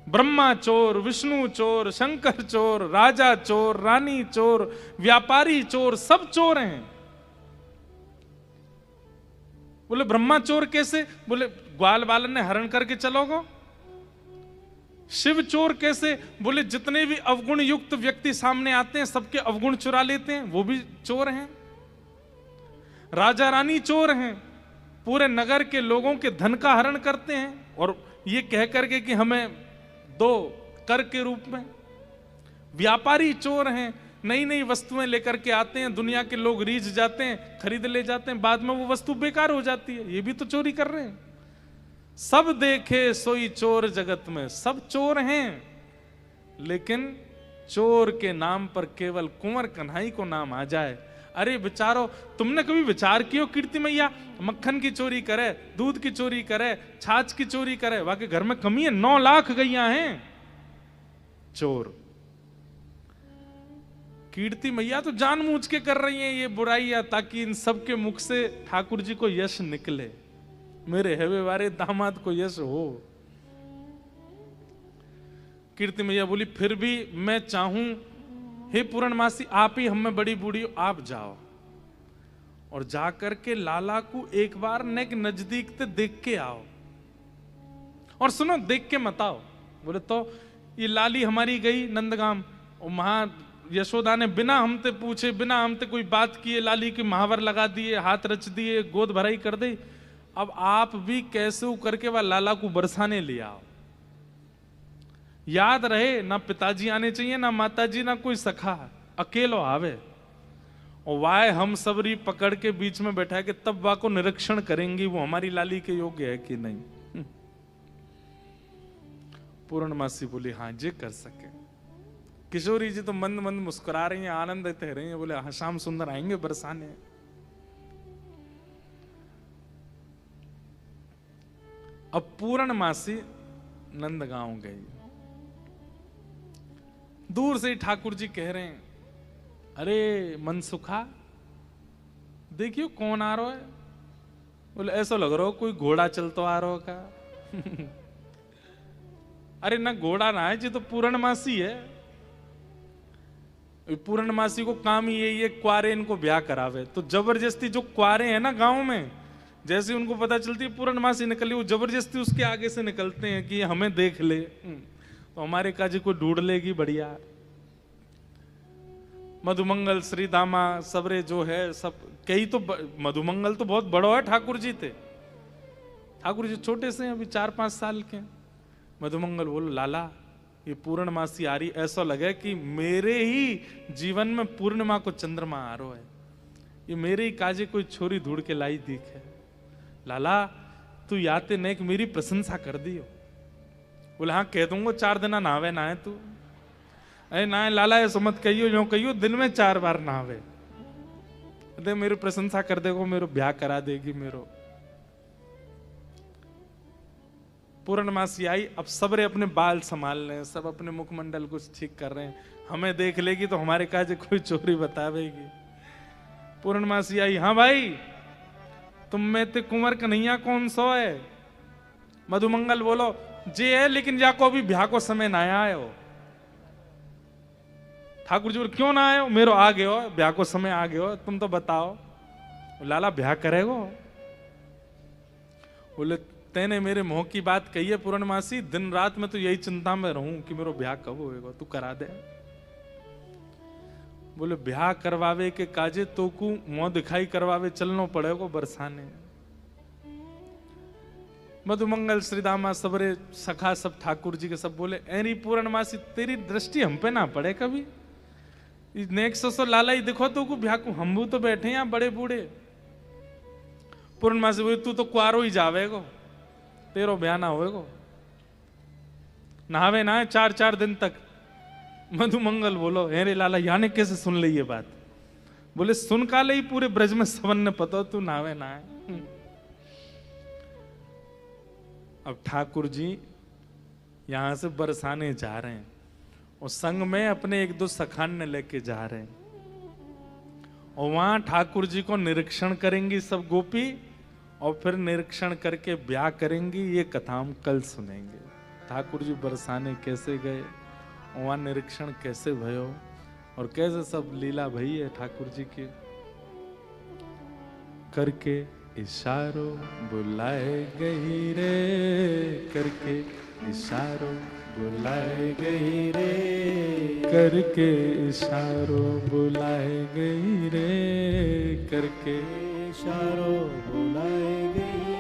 ब्रह्मा चोर, विष्णु चोर, शंकर चोर, राजा चोर, रानी चोर, व्यापारी चोर, सब चोर हैं। बोले ब्रह्मा चोर कैसे। बोले ग्वाल बालन ने हरण करके चलोगो। शिव चोर कैसे। बोले जितने भी अवगुण युक्त व्यक्ति सामने आते हैं सबके अवगुण चुरा लेते हैं, वो भी चोर हैं। राजा रानी चोर हैं, पूरे नगर के लोगों के धन का हरण करते हैं और ये कह करके कि हमें दो कर के रूप में। व्यापारी चोर हैं, नई नई वस्तुएं लेकर के आते हैं, दुनिया के लोग रीझ जाते हैं, खरीद ले जाते हैं, बाद में वो वस्तु बेकार हो जाती है, ये भी तो चोरी कर रहे हैं। सब देखे सोई चोर जगत में, सब चोर हैं, लेकिन चोर के नाम पर केवल कुंवर कन्हई को नाम आ जाए। अरे बेचारो, तुमने कभी विचार किया कीर्ति मैया मक्खन की चोरी करे, दूध की चोरी करे, छाछ की चोरी करे, वाकई घर में कमी है, 9 लाख गैया हैं चोर। कीर्ति मैया तो जानबूझ के कर रही हैं ये बुराइयां, ताकि इन सब के मुख से ठाकुर जी को यश निकले, मेरे हेवे वारे दामाद को यश हो। कीर्ति मैया बोली फिर भी मैं चाहूं, हे पूर्णमासी आप ही हम में बड़ी बूढ़ी हो, आप जाओ और जाकर के लाला को एक बार नेक नजदीक से देख के आओ, और सुनो देख के मत आओ। बोले तो ये लाली हमारी गई नंदगाम, और वहां यशोदा ने बिना हमते पूछे, बिना हमते कोई बात किए लाली के महावर लगा दिए, हाथ रच दिए, गोद भराई कर दी। अब आप भी कैसे करके वह लाला को बरसाने ले आओ। याद रहे, ना पिताजी आने चाहिए, ना माताजी, ना कोई सखा, अकेलो आवे, और वाय हम सबरी पकड़ के बीच में बैठा के तब वा को निरीक्षण करेंगी वो हमारी लाली के योग्य है कि नहीं। पूर्णमासी बोली हाँ जी कर सके। किशोरी जी तो मंद मंद मुस्कुरा रही हैं, आनंद लेते रही हैं, बोले हाँ श्याम सुंदर आएंगे बरसाने। अब पूर्णमासी नंदगांव गई, दूर से ठाकुर जी कह रहे हैं अरे मनसुखा देखियो कौन आ रहा है। बोले ऐसा लग रहा हो कोई घोड़ा चलतो आ रहा का। अरे ना घोड़ा ना है जी, तो पूर्णमासी है। पूर्णमासी को काम ही यही है क्वारे इनको ब्याह करावे, तो जबरदस्ती जो क्वारे हैं ना गांव में, जैसे उनको पता चलती है पूर्णमासी निकली, वो जबरदस्ती उसके आगे से निकलते हैं कि हमें देख ले, तो हमारे काजी को ढूंढ लेगी बढ़िया। मधुमंगल श्रीदामा सबरे जो है सब कई, तो मधुमंगल तो बहुत बड़ो है, ठाकुर जी थे, ठाकुर जी छोटे से अभी 4-5 साल के। मधुमंगल बोलो लाला ये पूर्णमासी आ रही, ऐसा लगे कि मेरे ही जीवन में पूर्णिमा को चंद्रमा आ रहा है, ये मेरे ही काजे कोई छोरी ढूंढ के लाई दिख है। लाला तू याते नेक मेरी प्रशंसा कर दियो। बोले हाँ कह दूंगा 4 दिन नहावे ना है तू। अरे ना लाला ऐसा मत कहियो, यो कहियो दिन में 4 बार नहावे, दे मेरी प्रशंसा कर देगो, मेरो ब्याह करा देगी मेरो। पूर्णमासी आई, अब सबरे अपने बाल संभाल रहे हैं, सब अपने मुखमंडल को ठीक कर रहे हैं, हमें देख लेगी तो हमारे काजे कोई चोरी बतावेगी। पूर्णमासी आई, हाँ भाई तुम में ते कुंवर कन्हैया कौन सो है। मधुमंगल बोलो जे है, लेकिन जाको अभी ब्याह को समय ना आए हो। ठाकुर जी क्यों ना आए हो, मेरो आ गए हो, ब्याह को समय आ गए हो, तुम तो बताओ। लाला ब्याह करेगो। बोले तेने मेरे मोह की बात कही है पूर्णमासी, दिन रात में तो यही चिंता में रहूं कि मेरा ब्याह कब होएगा, तू करा दे। बोले ब्याह करवावे के काजे तो को मुंह दिखाई करवावे चलना पड़ेगा बरसाने। मधुमंगल श्रीदामा सबरे सखा सब ठाकुर जी के सब बोले एरी पूर्णमासी तेरी दृष्टि हम पे ना पड़े कभी, नेक्स्ट सो लाला ही देखो तो को ब्याह को, हम तो बैठे यहाँ बड़े बूढ़े। पूर्णमासी बोले तू तो कुआरो ही जावेगो, तेरो ब्याह ना होएगो, नहावे ना 4-4 दिन तक। मधुमंगल बोलो अरे लाला यानी कैसे सुन ली ये बात। बोले सुन का ले पूरे ब्रज में सबन ने पता तू नहावे ना है। अब ठाकुर जी यहां से बरसाने जा रहे हैं और संग में अपने 1-2 सखान लेके जा रहे हैं, और वहां ठाकुर जी को निरीक्षण करेंगी सब गोपी, और फिर निरीक्षण करके ब्याह करेंगी। ये कथा हम कल सुनेंगे। ठाकुर जी बरसाने कैसे गए, वहां निरीक्षण कैसे भयो, और कैसे सब लीला भई है ठाकुर जी के। करके इशारों बुलाए गई रे, करके इशारों बुलाए गई रे, करके इशारों बुलाए गई रे, करके इशारों बुलाए गई